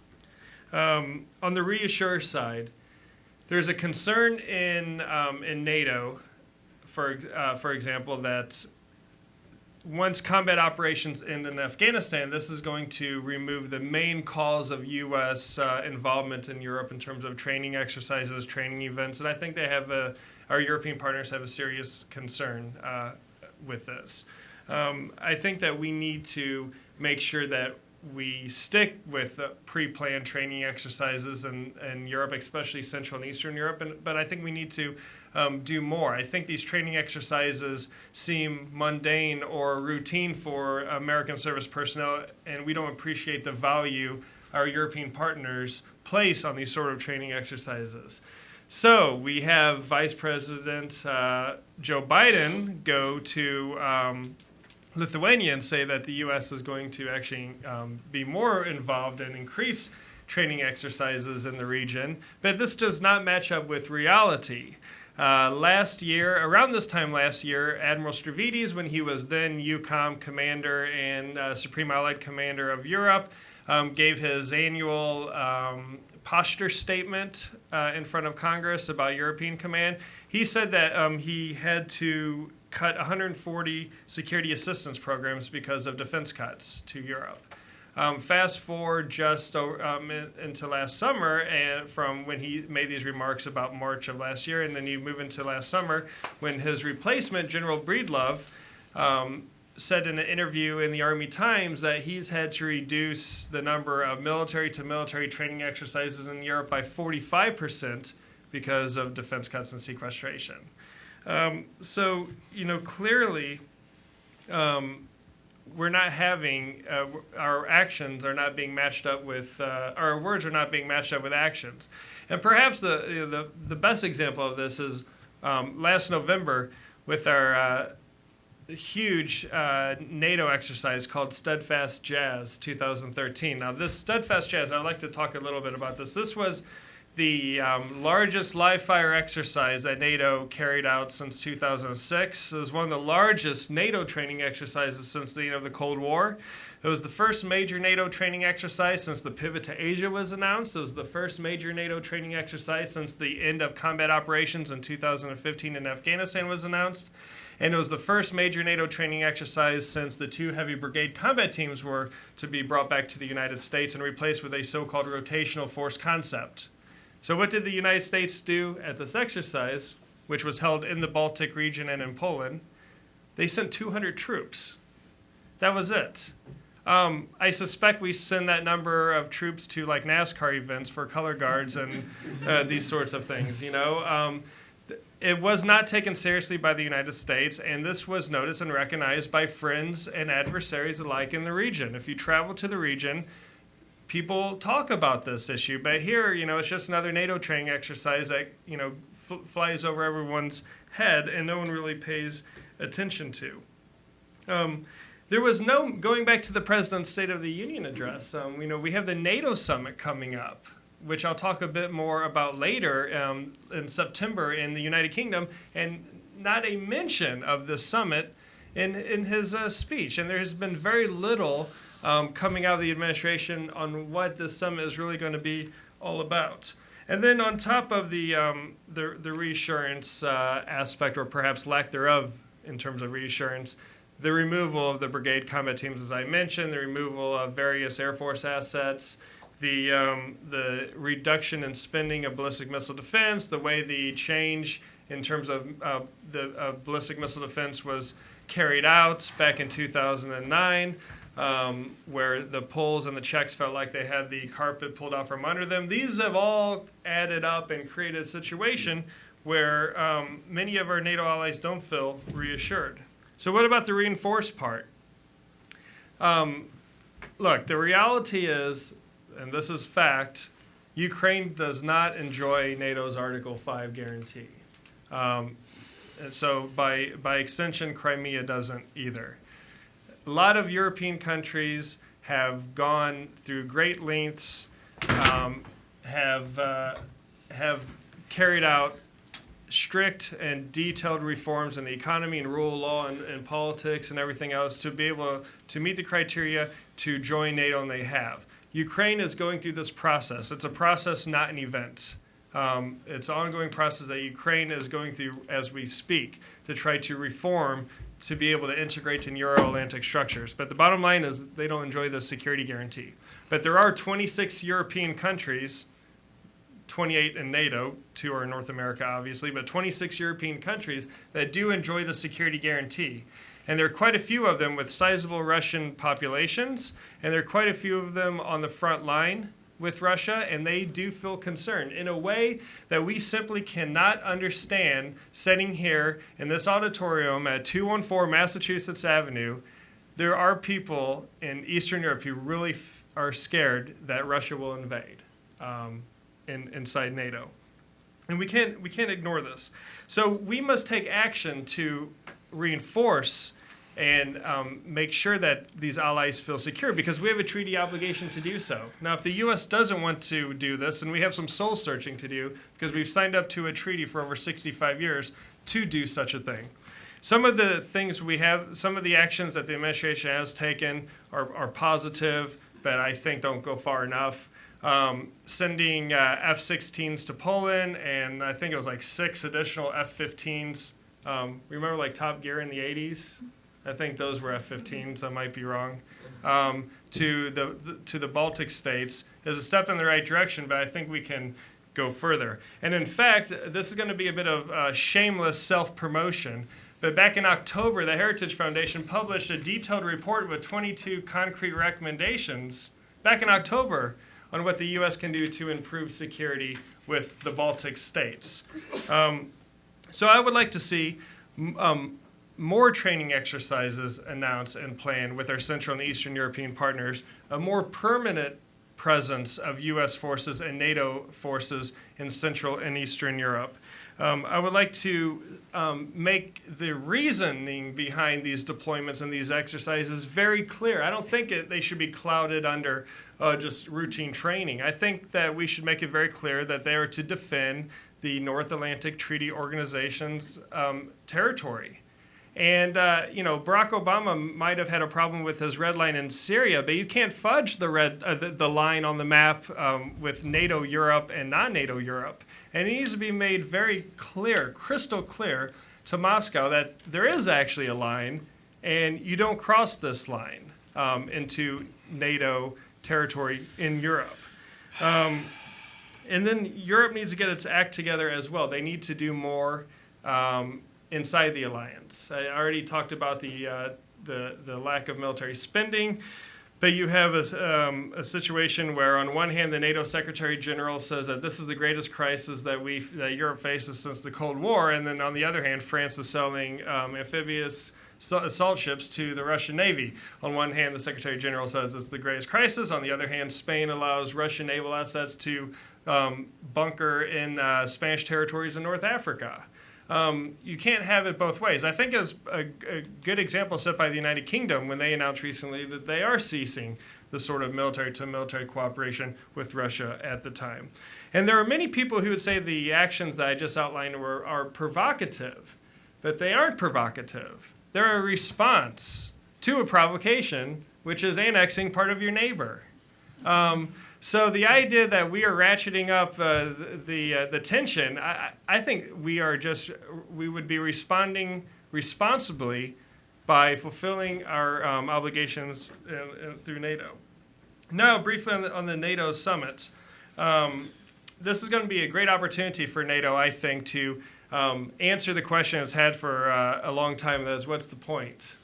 On the reassure side, there's a concern in NATO, for example, that once combat operations end in Afghanistan, this is going to remove the main cause of U.S. involvement in Europe in terms of training exercises, training events, and I think they have our European partners have a serious concern with this. I think that we need to make sure that we stick with pre-planned training exercises in Europe, especially Central and Eastern Europe, but I think we need to do more. I think these training exercises seem mundane or routine for American service personnel, and we don't appreciate the value our European partners place on these sort of training exercises. So we have Vice President Joe Biden go to Lithuania and say that the U.S. is going to actually be more involved and increase training exercises in the region, but this does not match up with reality. Last year, around this time last year, Admiral Stavridis, when he was then EUCOM commander and Supreme Allied Commander of Europe, gave his annual posture statement in front of Congress about European Command. He said that he had to cut 140 security assistance programs because of defense cuts to Europe. Fast forward just into last summer, and from when he made these remarks about March of last year, and then you move into last summer when his replacement, General Breedlove, said in an interview in the Army Times that he's had to reduce the number of military-to-military training exercises in Europe by 45% because of defense cuts and sequestration. So, clearly, we're not having, our actions are not being matched up with, our words are not being matched up with actions. And perhaps the best example of this is last November with our huge NATO exercise called Steadfast Jazz 2013. Now, this Steadfast Jazz, I'd like to talk a little bit about this. This was the largest live-fire exercise that NATO carried out since 2006. It was one of the largest NATO training exercises since the end of the Cold War. It was the first major NATO training exercise since the pivot to Asia was announced. It was the first major NATO training exercise since the end of combat operations in 2015 in Afghanistan was announced. And it was the first major NATO training exercise since the 2 heavy brigade combat teams were to be brought back to the United States and replaced with a so-called rotational force concept. So what did the United States do at this exercise, which was held in the Baltic region and in Poland? They sent 200 troops. That was it. I suspect we send that number of troops to like NASCAR events for color guards and these sorts of things, It was not taken seriously by the United States, and this was noticed and recognized by friends and adversaries alike in the region. If you travel to the region, people talk about this issue, but here, it's just another NATO training exercise that, flies over everyone's head and no one really pays attention to. There was going back to the President's State of the Union address, we have the NATO Summit coming up, which I'll talk a bit more about later in September in the United Kingdom, and not a mention of the summit in his speech. And there has been very little coming out of the administration on what this summit is really going to be all about. And then on top of the reassurance aspect, or perhaps lack thereof in terms of reassurance, the removal of the brigade combat teams, as I mentioned, the removal of various Air Force assets, the reduction in spending of ballistic missile defense, the way the change in terms of the ballistic missile defense was carried out back in 2009, where the Poles and the Czechs felt like they had the carpet pulled out from under them. These have all added up and created a situation where many of our NATO allies don't feel reassured. So what about the reinforced part? Look, the reality is, and this is fact, Ukraine does not enjoy NATO's Article 5 guarantee. And so by extension, Crimea doesn't either. A lot of European countries have gone through great lengths, have carried out strict and detailed reforms in the economy and rule of law and politics and everything else to be able to meet the criteria to join NATO, and they have. Ukraine is going through this process. It's a process, not an event. It's an ongoing process that Ukraine is going through as we speak to try to reform to be able to integrate in Euro-Atlantic structures. But the bottom line is they don't enjoy the security guarantee. But there are 26 European countries, 28 in NATO, 2 are in North America obviously, but 26 European countries that do enjoy the security guarantee. And there are quite a few of them with sizable Russian populations, and there are quite a few of them on the front line with Russia, and they do feel concerned in a way that we simply cannot understand sitting here in this auditorium at 214 Massachusetts Avenue. There are people in Eastern Europe who really are scared that Russia will invade inside NATO. And we can't ignore this. So we must take action to reinforce and make sure that these allies feel secure, because we have a treaty obligation to do so. Now, if the U.S. doesn't want to do this, and we have some soul searching to do, because we've signed up to a treaty for over 65 years to do such a thing. Some of the things we have, some of the actions that the administration has taken are positive, but I think don't go far enough. Sending F-16s to Poland, and I think it was like 6 additional F-15s. Remember like Top Gear in the 80s? I think those were F-15s, I might be wrong. To the Baltic states is a step in the right direction, but I think we can go further. And in fact, this is going to be a bit of shameless self-promotion. But back in October, the Heritage Foundation published a detailed report with 22 concrete recommendations back in October on what the U.S. can do to improve security with the Baltic states. So I would like to see more training exercises announced and planned with our Central and Eastern European partners, a more permanent presence of U.S. forces and NATO forces in Central and Eastern Europe. I would like to make the reasoning behind these deployments and these exercises very clear. I don't think they should be clouded under just routine training. I think that we should make it very clear that they are to defend the North Atlantic Treaty Organization's territory. And, Barack Obama might have had a problem with his red line in Syria, but you can't fudge the line on the map with NATO Europe and non-NATO Europe. And it needs to be made very clear, crystal clear to Moscow that there is actually a line, and you don't cross this line into NATO territory in Europe. And then Europe needs to get its act together as well. They need to do more inside the alliance. I already talked about the lack of military spending, But you have a situation where, on one hand, the NATO Secretary General says that this is the greatest crisis that Europe faces since the Cold War, and then on the other hand, France is selling amphibious assault ships to the Russian Navy. On one hand, the Secretary General says it's the greatest crisis. On the other hand, Spain allows Russian naval assets to bunker in Spanish territories in North Africa. You can't have it both ways. I think as a good example set by the United Kingdom when they announced recently that they are ceasing the sort of military-to-military cooperation with Russia at the time. And there are many people who would say the actions that I just outlined are provocative, but they aren't provocative. They're a response to a provocation, which is annexing part of your neighbor. So the idea that we are ratcheting up the tension, I think we would be responding responsibly by fulfilling our obligations through NATO. Now, briefly on the NATO Summit, this is going to be a great opportunity for NATO, I think, to answer the question it's had for a long time, that is, what's the point?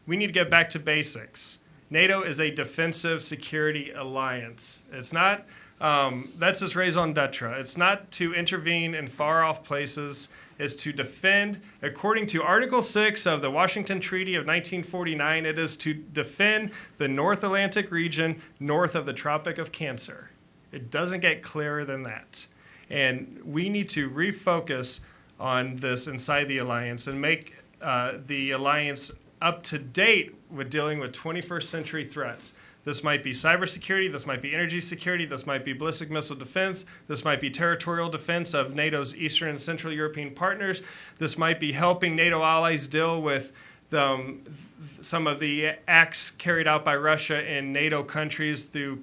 We need to get back to basics. NATO is a defensive security alliance. It's not, that's its raison d'etre. It's not to intervene in far-off places. It's to defend, according to Article 6 of the Washington Treaty of 1949, it is to defend the North Atlantic region north of the Tropic of Cancer. It doesn't get clearer than that. And we need to refocus on this inside the alliance and make the alliance up to date with dealing with 21st century threats. This might be cybersecurity, this might be energy security, this might be ballistic missile defense, this might be territorial defense of NATO's Eastern and Central European partners, this might be helping NATO allies deal with some of the acts carried out by Russia in NATO countries through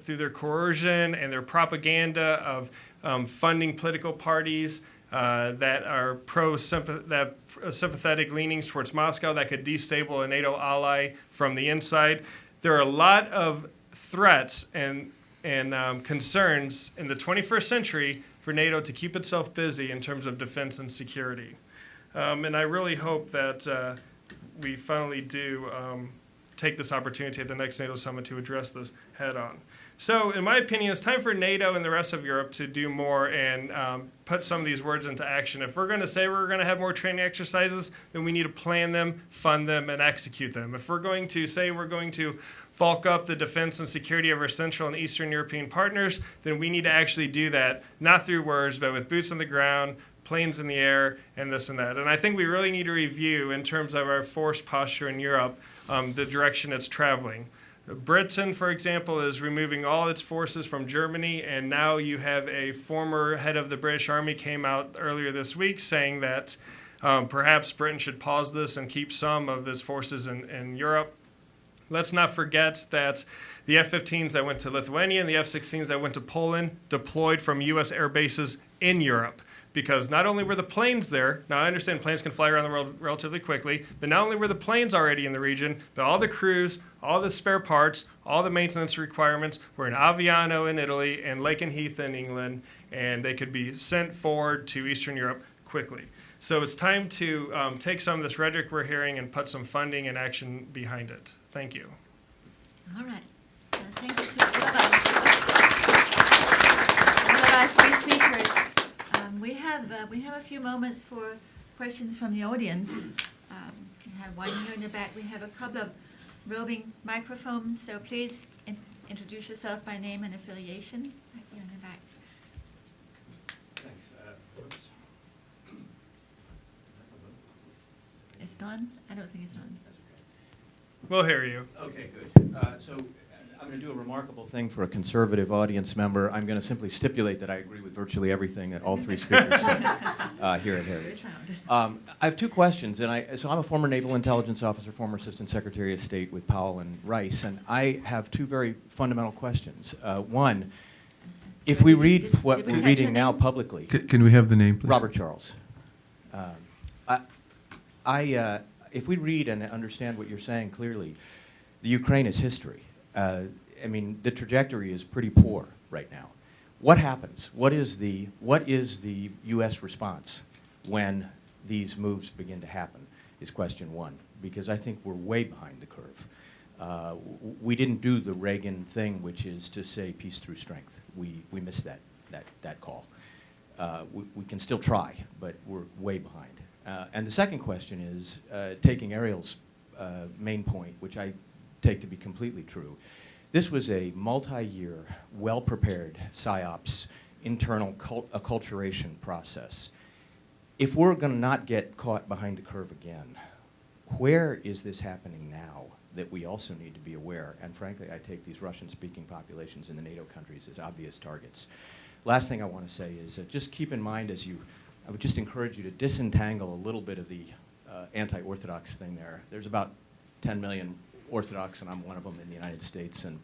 their coercion and their propaganda of funding political parties that are sympathetic leanings towards Moscow that could destabilize a NATO ally from the inside. There are a lot of threats and concerns in the 21st century for NATO to keep itself busy in terms of defense and security. And I really hope that we finally do take this opportunity at the next NATO Summit to address this head on. So, in my opinion, it's time for NATO and the rest of Europe to do more and put some of these words into action. If we're going to say we're going to have more training exercises, then we need to plan them, fund them, and execute them. If we're going to say we're going to bulk up the defense and security of our Central and Eastern European partners, then we need to actually do that, not through words, but with boots on the ground, planes in the air, and this and that. And I think we really need to review, in terms of our force posture in Europe, the direction it's traveling. Britain, for example, is removing all its forces from Germany, and now you have a former head of the British Army came out earlier this week saying that perhaps Britain should pause this and keep some of its forces in Europe. Let's not forget that the F-15s that went to Lithuania and the F-16s that went to Poland deployed from U.S. air bases in Europe. Because not only were the planes there, now I understand planes can fly around the world relatively quickly, but not only were the planes already in the region, but all the crews, all the spare parts, all the maintenance requirements were in Aviano in Italy and Lakenheath in England, and they could be sent forward to Eastern Europe quickly. So it's time to take some of this rhetoric we're hearing and put some funding and action behind it. Thank you. All right. Thank you to all of our three speakers. We have a few moments for questions from the audience. We have one here in the back. We have a couple of roving microphones, so please introduce yourself by name and affiliation. Right here in the back. Thanks. It's on? I don't think it's on. We'll hear you. Okay, good. So I'm going to do a remarkable thing for a conservative audience member. I'm going to simply stipulate that I agree with virtually everything that all three speakers said here at Heritage. I have two questions, and so I'm a former Naval Intelligence Officer, former Assistant Secretary of State with Powell and Rice, and I have two very fundamental questions. One, if we read what we're reading now publicly, Can we have the name, please? Robert Charles. If we read and understand what you're saying clearly, the Ukraine is history. I mean, the trajectory is pretty poor right now. What happens? What is the U.S. response when these moves begin to happen? Is question one, because I think we're way behind the curve. We didn't do the Reagan thing, which is to say peace through strength. We missed that call. We can still try, but we're way behind. And the second question is, taking Ariel's main point, which I take to be completely true, this was a multi-year, well-prepared PSYOPs internal acculturation process. If we're going to not get caught behind the curve again, where is this happening now that we also need to be aware? And frankly, I take these Russian-speaking populations in the NATO countries as obvious targets. Last thing I want to say is that just keep in mind I would just encourage you to disentangle a little bit of the anti-Orthodox thing there. There's about 10 million Orthodox, and I'm one of them in the United States, and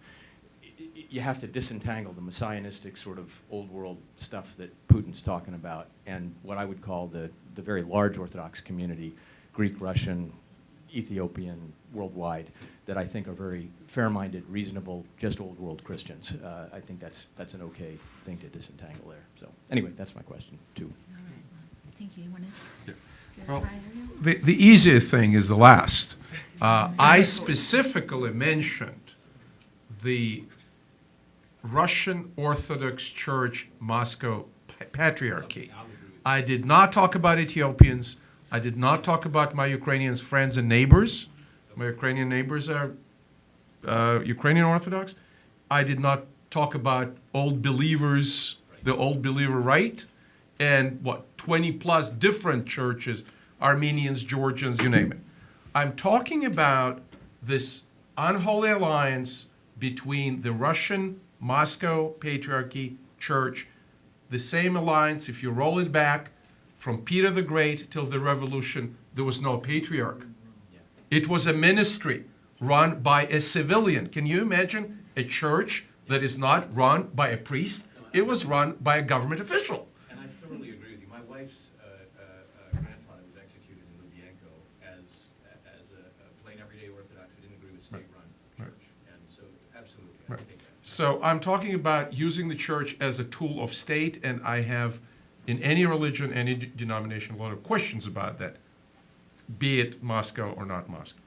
you have to disentangle the messianistic sort of old world stuff that Putin's talking about and what I would call the very large Orthodox community, Greek, Russian, Ethiopian, worldwide, that I think are very fair-minded, reasonable, just old world Christians. I think that's an okay thing to disentangle there. So anyway, that's my question too. All right. Well, thank you. You want to Well, try, Ariel? the easier thing is the last. I specifically mentioned the Russian Orthodox Church Moscow Patriarchy. I did not talk about Ethiopians. I did not talk about my Ukrainian friends and neighbors. My Ukrainian neighbors are Ukrainian Orthodox. I did not talk about old believers, the old believer right, and 20 plus different churches, Armenians, Georgians, you name it. I'm talking about this unholy alliance between the Russian Moscow Patriarchy Church, the same alliance, if you roll it back, from Peter the Great till the Revolution, there was no patriarch. It was a ministry run by a civilian. Can you imagine a church that is not run by a priest? It was run by a government official. And I thoroughly agree with you. My wife's grandfather was executed in Lubyanka as a plain everyday Orthodox who didn't agree with state-run church. And so absolutely, I take that. So I'm talking about using the church as a tool of state, and I have, in any religion, any denomination, a lot of questions about that, be it Moscow or not Moscow.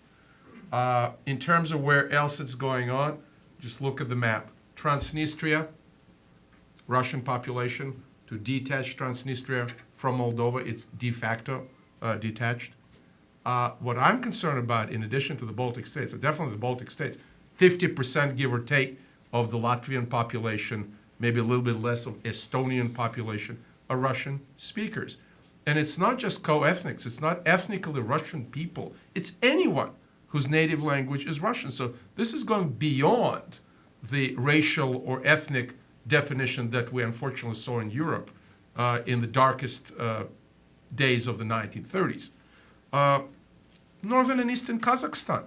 In terms of where else it's going on, just look at the map. Transnistria, Russian population, to detach Transnistria from Moldova, it's de facto detached. What I'm concerned about, in addition to the Baltic states, definitely the Baltic states, 50% give or take of the Latvian population, maybe a little bit less of Estonian population, are Russian speakers. And it's not just co-ethnics, it's not ethnically Russian people, it's anyone whose native language is Russian. So this is going beyond the racial or ethnic definition that we unfortunately saw in Europe in the darkest days of the 1930s. Northern and Eastern Kazakhstan,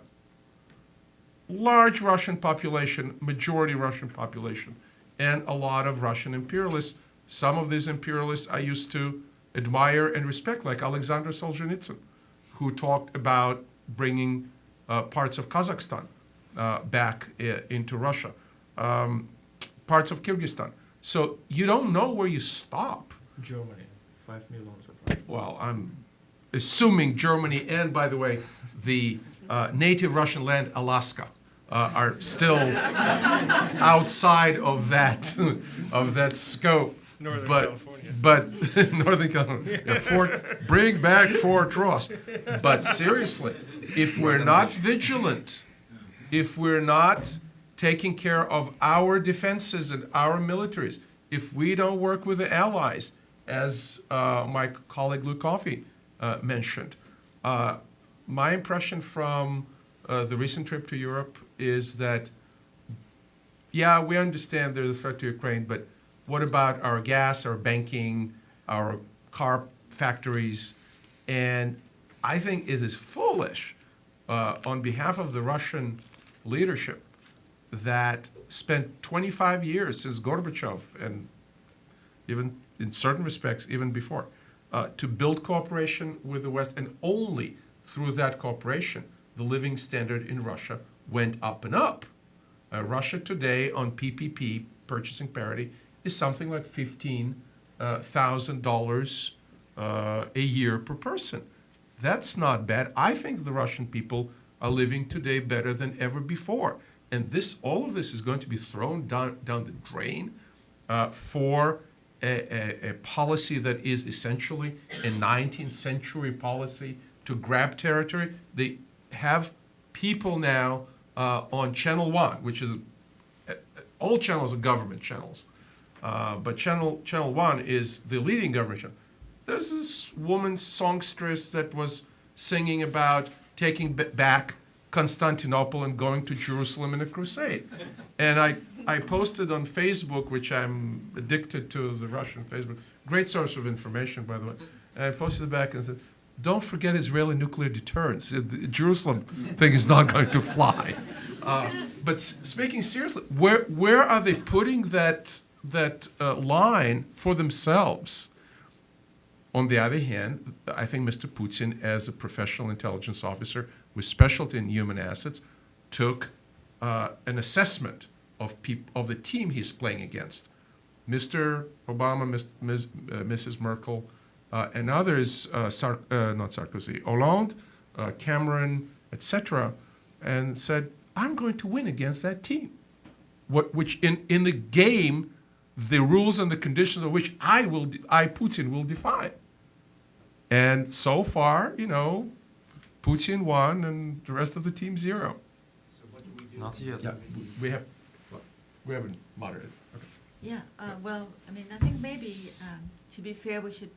large Russian population, majority Russian population, and a lot of Russian imperialists. Some of these imperialists I used to admire and respect, like Alexander Solzhenitsyn, who talked about bringing parts of Kazakhstan back into Russia, parts of Kyrgyzstan. So you don't know where you stop. Germany, 5 million. Well, I'm assuming Germany and, by the way, the native Russian land, Alaska, are still outside of that scope. Northern but, California. But Northern California, yeah, bring back Fort Ross. But seriously, if we're not vigilant, if we're not taking care of our defenses and our militaries, if we don't work with the allies, as my colleague Luke Coffey mentioned, my impression from the recent trip to Europe is that, yeah, we understand there's a threat to Ukraine, but what about our gas, our banking, our car factories? And I think it is foolish on behalf of the Russian leadership that spent 25 years since Gorbachev, and even in certain respects, even before, to build cooperation with the West, and only through that cooperation, the living standard in Russia went up and up. Russia today on PPP, purchasing parity, is something like $15,000 a year per person. That's not bad. I think the Russian people are living today better than ever before. And all of this is going to be thrown down the drain for a policy that is essentially a 19th century policy to grab territory. They have people now on Channel 1, which is, all channels are government channels, but Channel 1 is the leading government channel. There's this woman songstress that was singing about taking back Constantinople and going to Jerusalem in a crusade. And I posted on Facebook, which I'm addicted to, the Russian Facebook, great source of information, by the way, and I posted it back and said, don't forget Israeli nuclear deterrence. The Jerusalem thing is not going to fly. But speaking seriously, where are they putting that line for themselves? On the other hand, I think Mr. Putin, as a professional intelligence officer with specialty in human assets, took an assessment of the team he's playing against. Mr. Obama, Mrs. Merkel, and others, not Sarkozy, Hollande, Cameron, etc., and said, I'm going to win against that team. Which in the game, the rules and the conditions of which I, Putin, will define. And so far, Putin won and the rest of the team 0. So what do we do? Not yet. Yeah, we haven't moderated. Okay. Yeah, well, I mean, I think maybe, to be fair, we should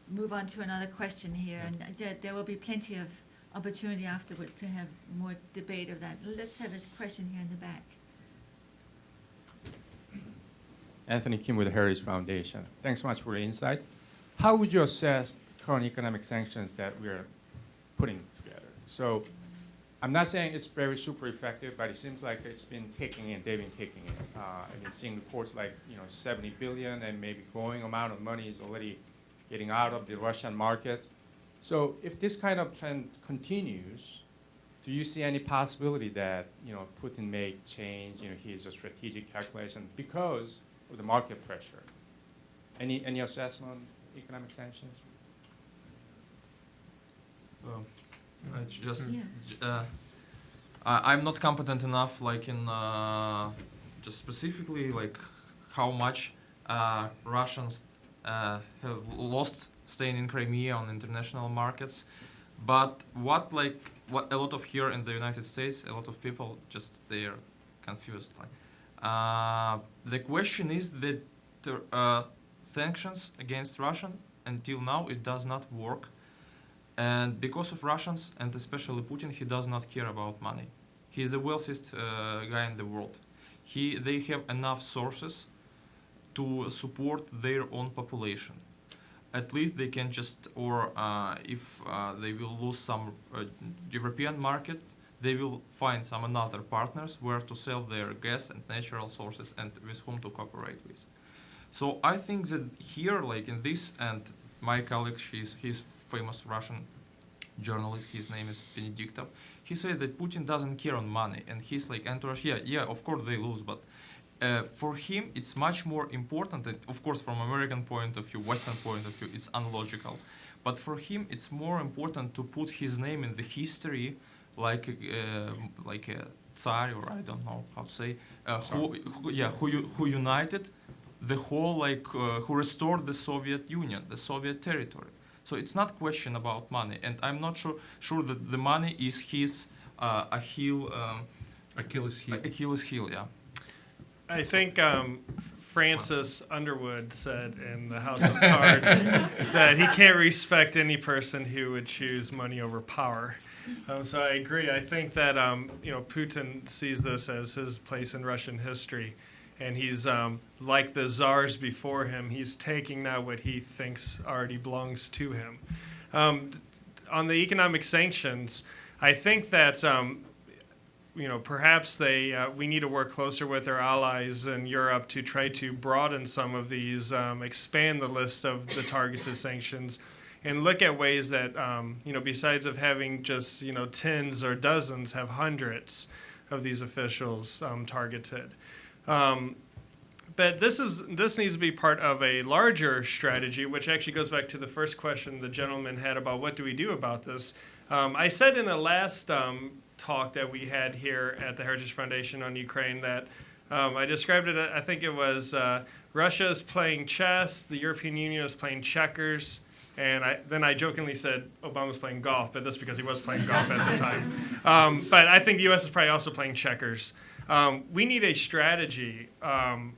move on to another question here, and there will be plenty of opportunity afterwards to have more debate of that. Let's have a question here in the back. Anthony Kim with the Heritage Foundation. Thanks so much for the insight. How would you assess current economic sanctions that we are putting together? So I'm not saying it's very super effective, but it seems like it's been kicking in. They've been kicking in. I've been seeing reports like 70 billion and maybe growing amount of money is already getting out of the Russian market. So if this kind of trend continues, do you see any possibility that Putin may change his strategic calculation because of the market pressure? Any assessment on economic sanctions? I'm not competent enough, just specifically how much Russians have lost staying in Crimea on international markets, but what a lot of here in the United States, a lot of people they're confused. The question is that sanctions against Russia until now it does not work. And because of Russians, and especially Putin, he does not care about money. He is the wealthiest guy in the world. They have enough sources to support their own population. At least they can if they will lose some European market, they will find some another partners where to sell their gas and natural sources and with whom to cooperate with. So I think that here, in this, and my colleague, he's famous Russian journalist, his name is Benediktov, he said that Putin doesn't care on money, and he's entourage, yeah, of course they lose, but for him it's much more important, that, of course from American point of view, Western point of view, it's unlogical, but for him it's more important to put his name in the history like a Tsar, or I don't know how to say, who united the whole, who restored the Soviet Union, the Soviet territory. So it's not question about money, and I'm not sure that the money is his Achilles heel. Achilles heel, yeah. I think Francis Underwood said in the House of Cards that he can't respect any person who would choose money over power. So I agree. I think that Putin sees this as his place in Russian history, and he's like the czars before him. He's taking now what he thinks already belongs to him. On the economic sanctions, I think that perhaps we need to work closer with our allies in Europe to try to broaden some of these, expand the list of the targeted sanctions, and look at ways that besides of having just tens or dozens, have hundreds of these officials targeted. But this needs to be part of a larger strategy, which actually goes back to the first question the gentleman had about what do we do about this. I said in the last talk that we had here at the Heritage Foundation on Ukraine that I described it, I think it was Russia is playing chess, the European Union is playing checkers, and then I jokingly said Obama's playing golf, but that's because he was playing golf at the time. But I think the U.S. is probably also playing checkers. We need a strategy on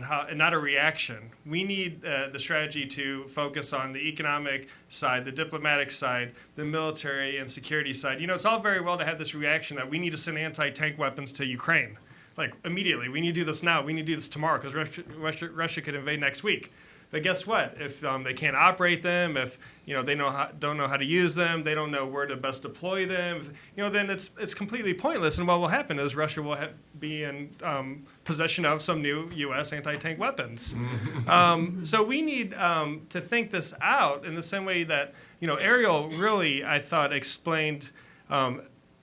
how, and not a reaction. We need the strategy to focus on the economic side, the diplomatic side, the military and security side. You know, it's all very well to have this reaction that we need to send anti-tank weapons to Ukraine. Like, immediately. We need to do this now. We need to do this tomorrow because Russia could invade next week. But guess what? If they can't operate them, if they don't know how to use them, they don't know where to best deploy them, then it's completely pointless. And what will happen is Russia will be in possession of some new U.S. anti-tank weapons. So we need to think this out in the same way that Ariel really, I thought, explained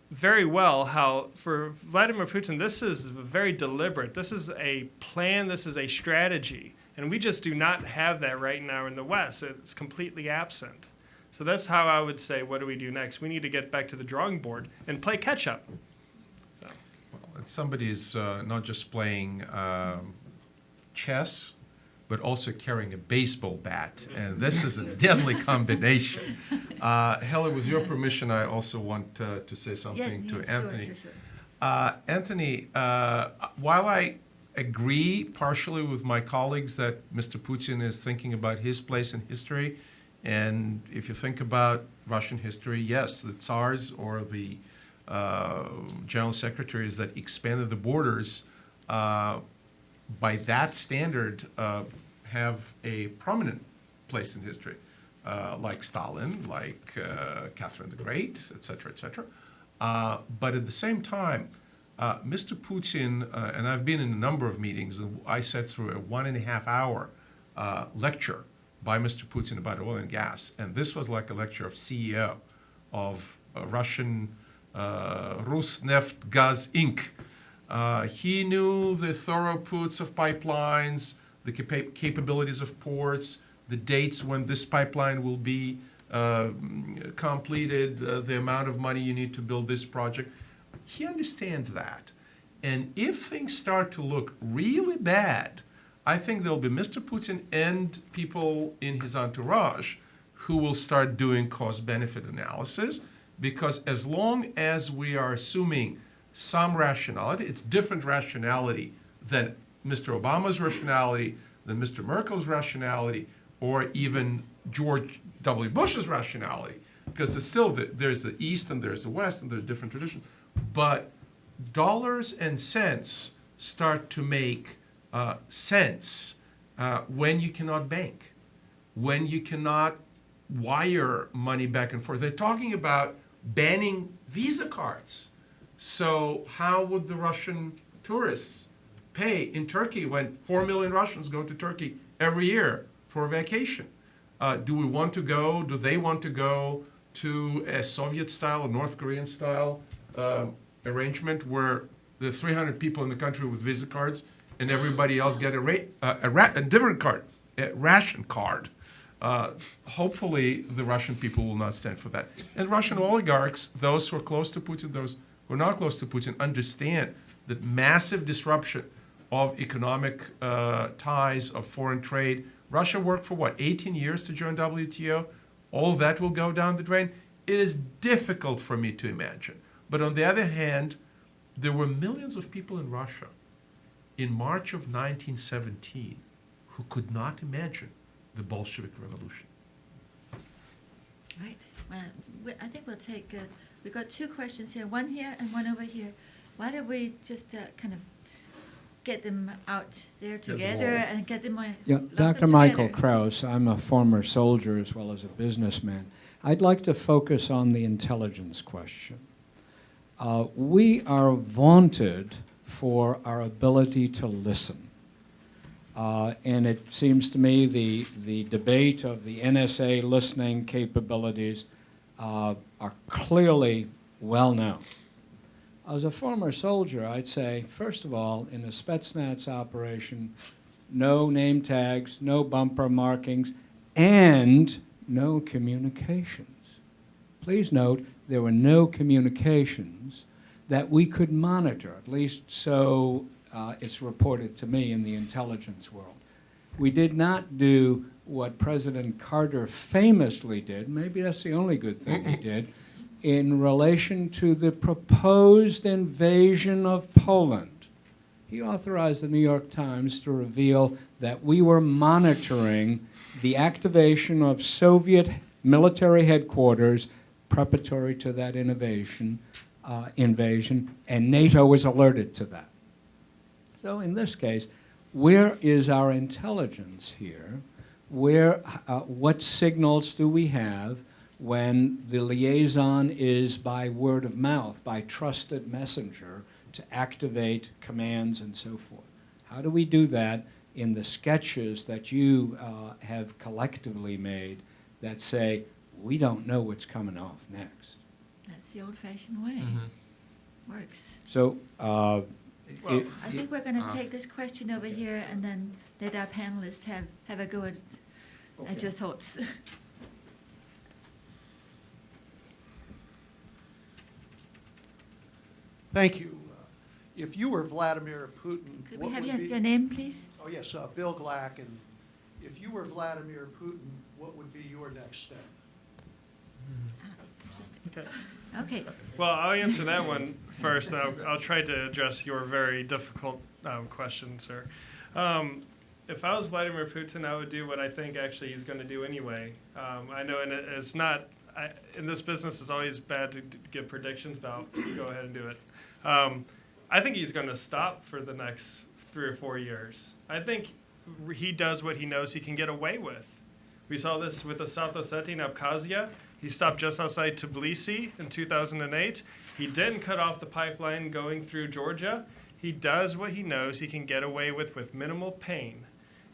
very well how for Vladimir Putin this is very deliberate. This is a plan. This is a strategy. And we just do not have that right now in the West. It's completely absent. So that's how I would say, what do we do next? We need to get back to the drawing board and play catch-up. So. Well, somebody's not just playing chess, but also carrying a baseball bat. And this is a deadly combination. Helen, with your permission, I also want to say something to Anthony. Sure. Anthony, while I agree partially with my colleagues that Mr. Putin is thinking about his place in history. And if you think about Russian history, yes, the Tsars or the general secretaries that expanded the borders, by that standard, have a prominent place in history, like Stalin, like Catherine the Great, et cetera, et cetera. But at the same time, Mr. Putin, and I've been in a number of meetings, and I sat through a 1.5-hour lecture by Mr. Putin about oil and gas, and this was like a lecture of CEO of Russian Rosneft Gaz Inc. He knew the throughputs of pipelines, the capabilities of ports, the dates when this pipeline will be completed, the amount of money you need to build this project. He understands that. And if things start to look really bad, I think there'll be Mr. Putin and people in his entourage who will start doing cost-benefit analysis, because as long as we are assuming some rationality, it's different rationality than Mr. Obama's rationality, than Mr. Merkel's rationality, or even George W. Bush's rationality, because it's still there's the East and there's the West and there's different traditions. But dollars and cents start to make sense when you cannot bank, when you cannot wire money back and forth. They're talking about banning Visa cards. So how would the Russian tourists pay in Turkey when 4 million Russians go to Turkey every year for a vacation? Do we want to go? Do they want to go to a Soviet-style, a North Korean-style arrangement where the 300 people in the country with Visa cards and everybody else get a different card, a ration card? Hopefully, the Russian people will not stand for that. And Russian oligarchs, those who are close to Putin, those who are not close to Putin, understand that massive disruption of economic ties, of foreign trade. Russia worked for, 18 years to join WTO? All that will go down the drain? It is difficult for me to imagine. But on the other hand, there were millions of people in Russia in March of 1917 who could not imagine the Bolshevik Revolution. Right. Well, I think we'll take, we've got two questions here, one here and one over here. Why don't we just kind of get them out there together and get them Yeah, Dr. Michael Krauss, I'm a former soldier as well as a businessman. I'd like to focus on the intelligence question. We are vaunted for our ability to listen. And it seems to me the debate of the NSA listening capabilities are clearly well known. As a former soldier, I'd say, first of all, in a Spetsnaz operation, no name tags, no bumper markings, and no communications. Please note, there were no communications that we could monitor, at least so it's reported to me in the intelligence world. We did not do what President Carter famously did, maybe that's the only good thing he did, in relation to the proposed invasion of Poland. He authorized the New York Times to reveal that we were monitoring the activation of Soviet military headquarters preparatory to that invasion, and NATO was alerted to that. So in this case, where is our intelligence here? What signals do we have when the liaison is by word of mouth, by trusted messenger, to activate commands and so forth? How do we do that in the sketches that you have collectively made that say, we don't know what's coming off next? That's the old-fashioned way. Works. So, I think we're going to take this question over here and then let our panelists have a go at your thoughts. Thank you. If you were Vladimir Putin, Could we what have would your be? name, please? Oh, yes, Bill Glack. And if you were Vladimir Putin, what would be your next step? Interesting. Okay. Okay. Well, I'll answer that one first. I'll try to address your very difficult question, sir. If I was Vladimir Putin, I would do what I think actually he's going to do anyway. I know, and it's not, in this business, it's always bad to give predictions, but I'll go ahead and do it. I think he's going to stop for the next 3 or 4 years. I think he does what he knows he can get away with. We saw this with the South Ossetia and Abkhazia. He stopped just outside Tbilisi in 2008. He didn't cut off the pipeline going through Georgia. He does what he knows he can get away with minimal pain.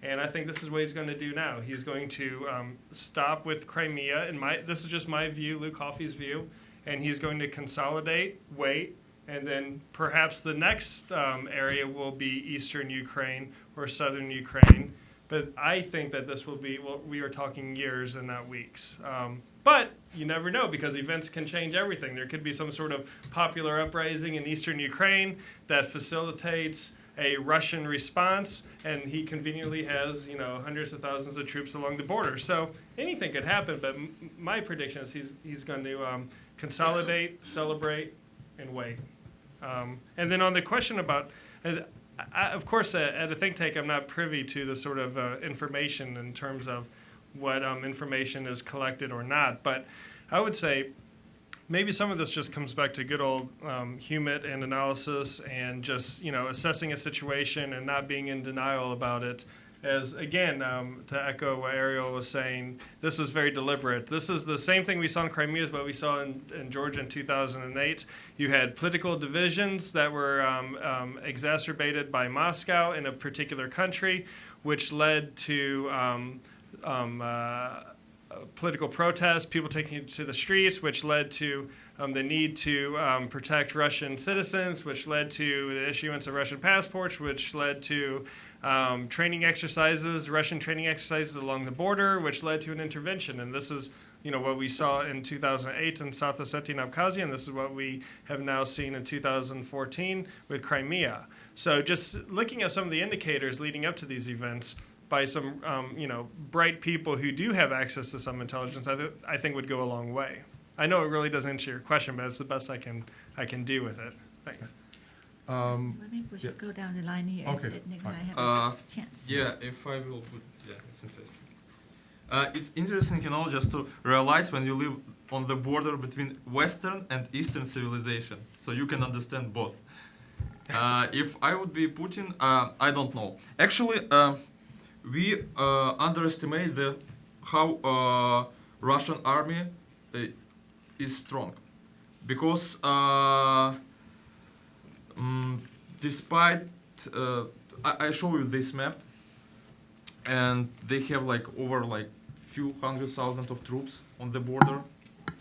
And I think this is what he's going to do now. He's going to stop with Crimea. This is just my view, Luke Hoffey's view. And he's going to consolidate, wait, and then perhaps the next area will be eastern Ukraine or southern Ukraine. But I think that this will be, well, we are talking years and not weeks. But you never know, because events can change everything. There could be some sort of popular uprising in eastern Ukraine that facilitates a Russian response, and he conveniently has, hundreds of thousands of troops along the border. So anything could happen, but my prediction is he's going to consolidate, celebrate, and wait. And then on the question about, of course, at a think tank, I'm not privy to the sort of information in terms of what information is collected or not. But I would say maybe some of this just comes back to good old humor and analysis and just, assessing a situation and not being in denial about it. As, again, to echo what Ariel was saying, this was very deliberate. This is the same thing we saw in Crimea as what we saw in Georgia in 2008. You had political divisions that were exacerbated by Moscow in a particular country, which led to political protests, people taking it to the streets, which led to the need to protect Russian citizens, which led to the issuance of Russian passports, which led to training exercises, Russian training exercises along the border, which led to an intervention. And this is, what we saw in 2008 in South Ossetia and Abkhazia, and this is what we have now seen in 2014 with Crimea. So just looking at some of the indicators leading up to these events by some, bright people who do have access to some intelligence, I think would go a long way. I know it really doesn't answer your question, but it's the best I can do with it. Thanks. Well, maybe we should go down the line here. Okay, Let Nick fine. and I have a chance. Yeah, if I will put, it's interesting. It's interesting, just to realize when you live on the border between Western and Eastern civilization, so you can understand both. If I would be Putin, I don't know. Actually, we underestimate how Russian army is strong, because despite I show you this map, and they have over few 100,000 of troops on the border,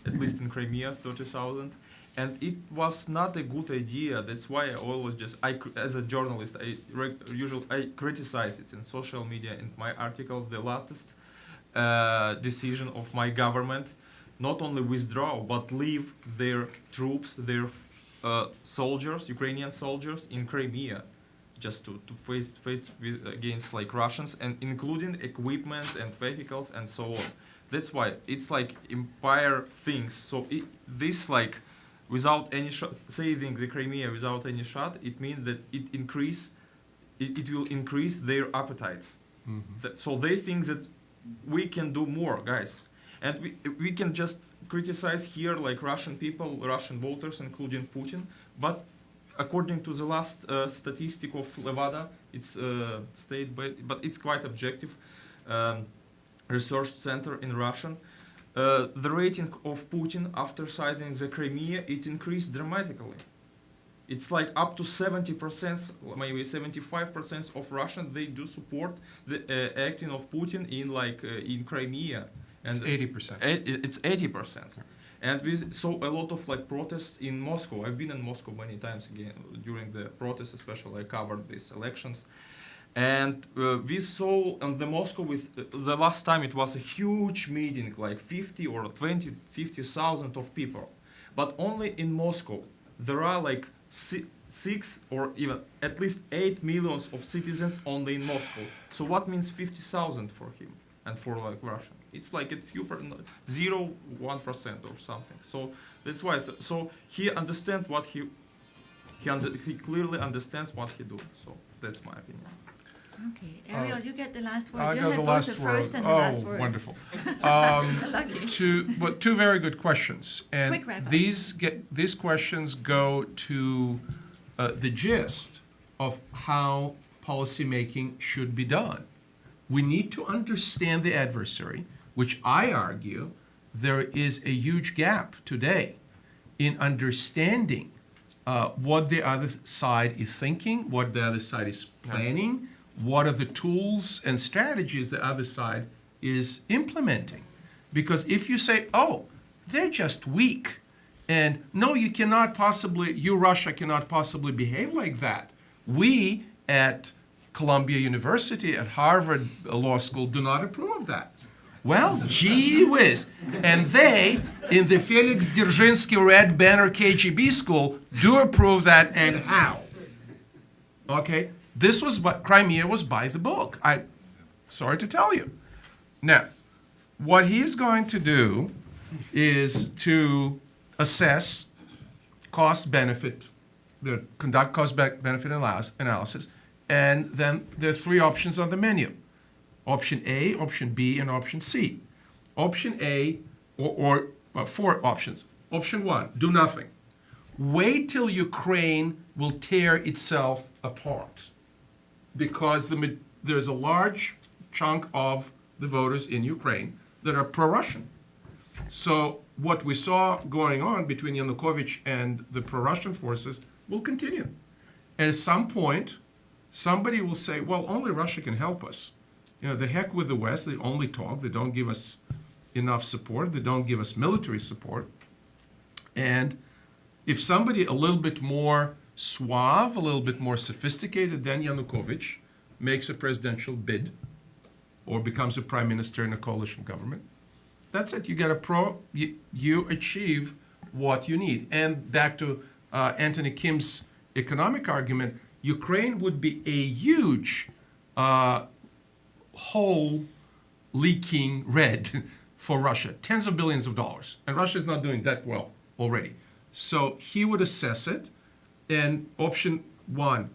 at least in Crimea, 30,000, and it was not a good idea. That's why I always as a journalist, usually I criticize it in social media. In my article, the latest decision of my government, not only withdraw but leave their troops, their soldiers, Ukrainian soldiers in Crimea, just to face against like Russians, and including equipment and vehicles and so on. That's why it's like empire things. So this like without any saving the Crimea without any shot, it means that it will increase their appetites. So they think that we can do more, guys, and we can just criticize here like Russian people, Russian voters, including Putin, but according to the last statistic of Levada, it's state, but it's quite objective research center in Russian. The rating of Putin after signing the Crimea, it increased dramatically. It's like up to 70%, maybe 75% of Russians, they do support the acting of Putin in Crimea. And It's 80%. It's 80%. And we saw a lot of like protests in Moscow. I've been in Moscow many times again during the protests, especially I covered these elections. And we saw in the Moscow the last time it was a huge meeting, like 50,000 of people. But only in Moscow, there are like 6 or even at least 8 million of citizens only in Moscow. So what means 50,000 for him and for like Russia? It's like a few 0.1% or something. So that's why. So he understands what he clearly understands what he do. So that's my opinion. Okay, Ariel, you get the last word. I You go had the both last the word. first and the last word. Wonderful. Lucky. Two very good questions, and Quick wrap-up. these questions go to the gist of how policymaking should be done. We need to understand the adversary, which I argue there is a huge gap today in understanding what the other side is thinking, what the other side is planning, what are the tools and strategies the other side is implementing. Because if you say, oh, they're just weak, and no, you, Russia, cannot possibly behave like that. We at Columbia University, at Harvard Law School, do not approve of that. Well, gee whiz. And they, in the Felix Dzerzhinsky Red Banner KGB school, do approve that, and how? Okay? Crimea was by the book. Sorry to tell you. Now, what he's going to do is to assess cost-benefit, conduct cost-benefit analysis, and then there are 3 options on the menu. Option A, option B, and option C. Option A, or 4 options. Option 1, do nothing. Wait till Ukraine will tear itself apart, because there's a large chunk of the voters in Ukraine that are pro-Russian. So what we saw going on between Yanukovych and the pro-Russian forces will continue. And at some point, somebody will say, well, only Russia can help us. The heck with the West, they only talk, they don't give us enough support, they don't give us military support. And if somebody a little bit more suave, a little bit more sophisticated than Yanukovych makes a presidential bid or becomes a prime minister in a coalition government, that's it. You get you achieve what you need. And back to Anthony Kim's economic argument, Ukraine would be a huge hole leaking red for Russia, tens of billions of dollars. And Russia is not doing that well already. So he would assess it, and option 1,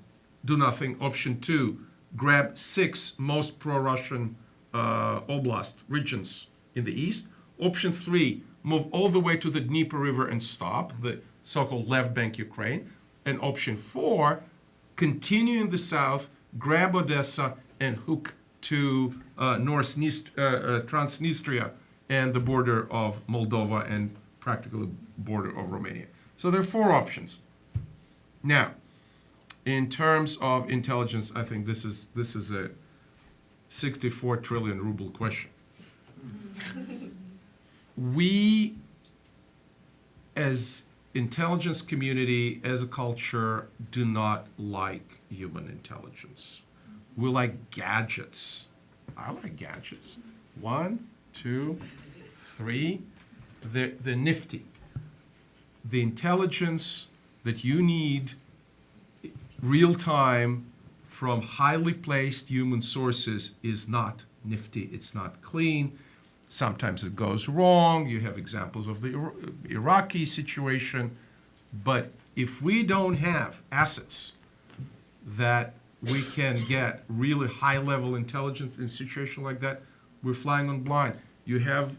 do nothing. Option 2, grab 6 most pro-Russian oblast regions in the east. Option 3, move all the way to the Dnieper River and stop, the so-called left bank Ukraine. And option 4, continue in the south, grab Odessa, and hook to Transnistria and the border of Moldova and practically border of Romania. So there are 4 options. Now, in terms of intelligence, I think this is a 64 trillion ruble question. We, as intelligence community as a culture do not like human intelligence. We like gadgets. I like gadgets. 1, 2, 3. They're nifty. The intelligence that you need real time from highly placed human sources is not nifty. It's not clean. Sometimes it goes wrong. You have examples of the Iraqi situation. But if we don't have assets that we can get really high-level intelligence in a situation like that, we're flying on blind. You have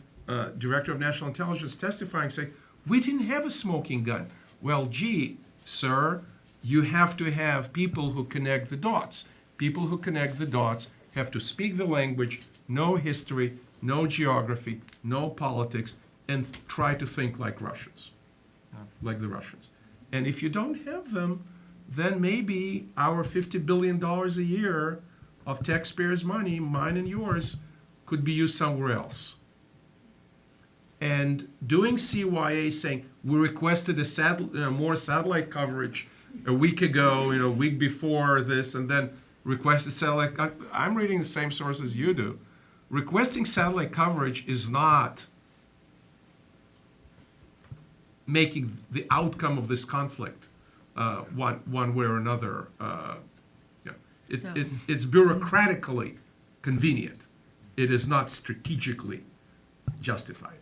Director of National Intelligence testifying, saying, we didn't have a smoking gun. Well, gee, sir, you have to have people who connect the dots. People who connect the dots have to speak the language, know history, know geography, know politics, and try to think like Russians, like the Russians. And if you don't have them, then maybe our $50 billion a year of taxpayers' money, mine and yours, could be used somewhere else. And doing CYA saying, we requested more satellite coverage a week ago, a week before this, and then requested satellite. I'm reading the same sources you do. Requesting satellite coverage is not making the outcome of this conflict one way or another. It's bureaucratically convenient. It is not strategically justified.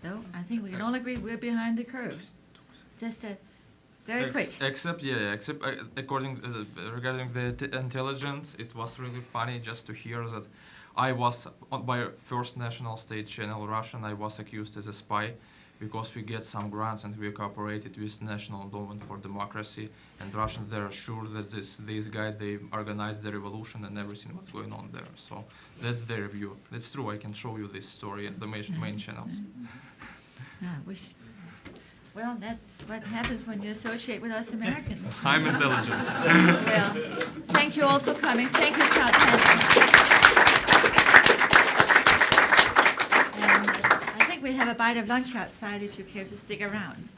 So I think we can all agree we're behind the curve. Just very quick. Except regarding the intelligence, it was really funny just to hear that I was on my first national state channel, Russian. I was accused as a spy because we get some grants and we cooperated with National Endowment for Democracy, and Russians, they're sure that this guy, they organized the revolution and everything was going on there. So that's their view. That's true. I can show you this story at the main channels. Well, that's what happens when you associate with us Americans. I'm intelligence. Well, thank you all for coming. Thank you, Todd. And I think we have a bite of lunch outside if you care to stick around.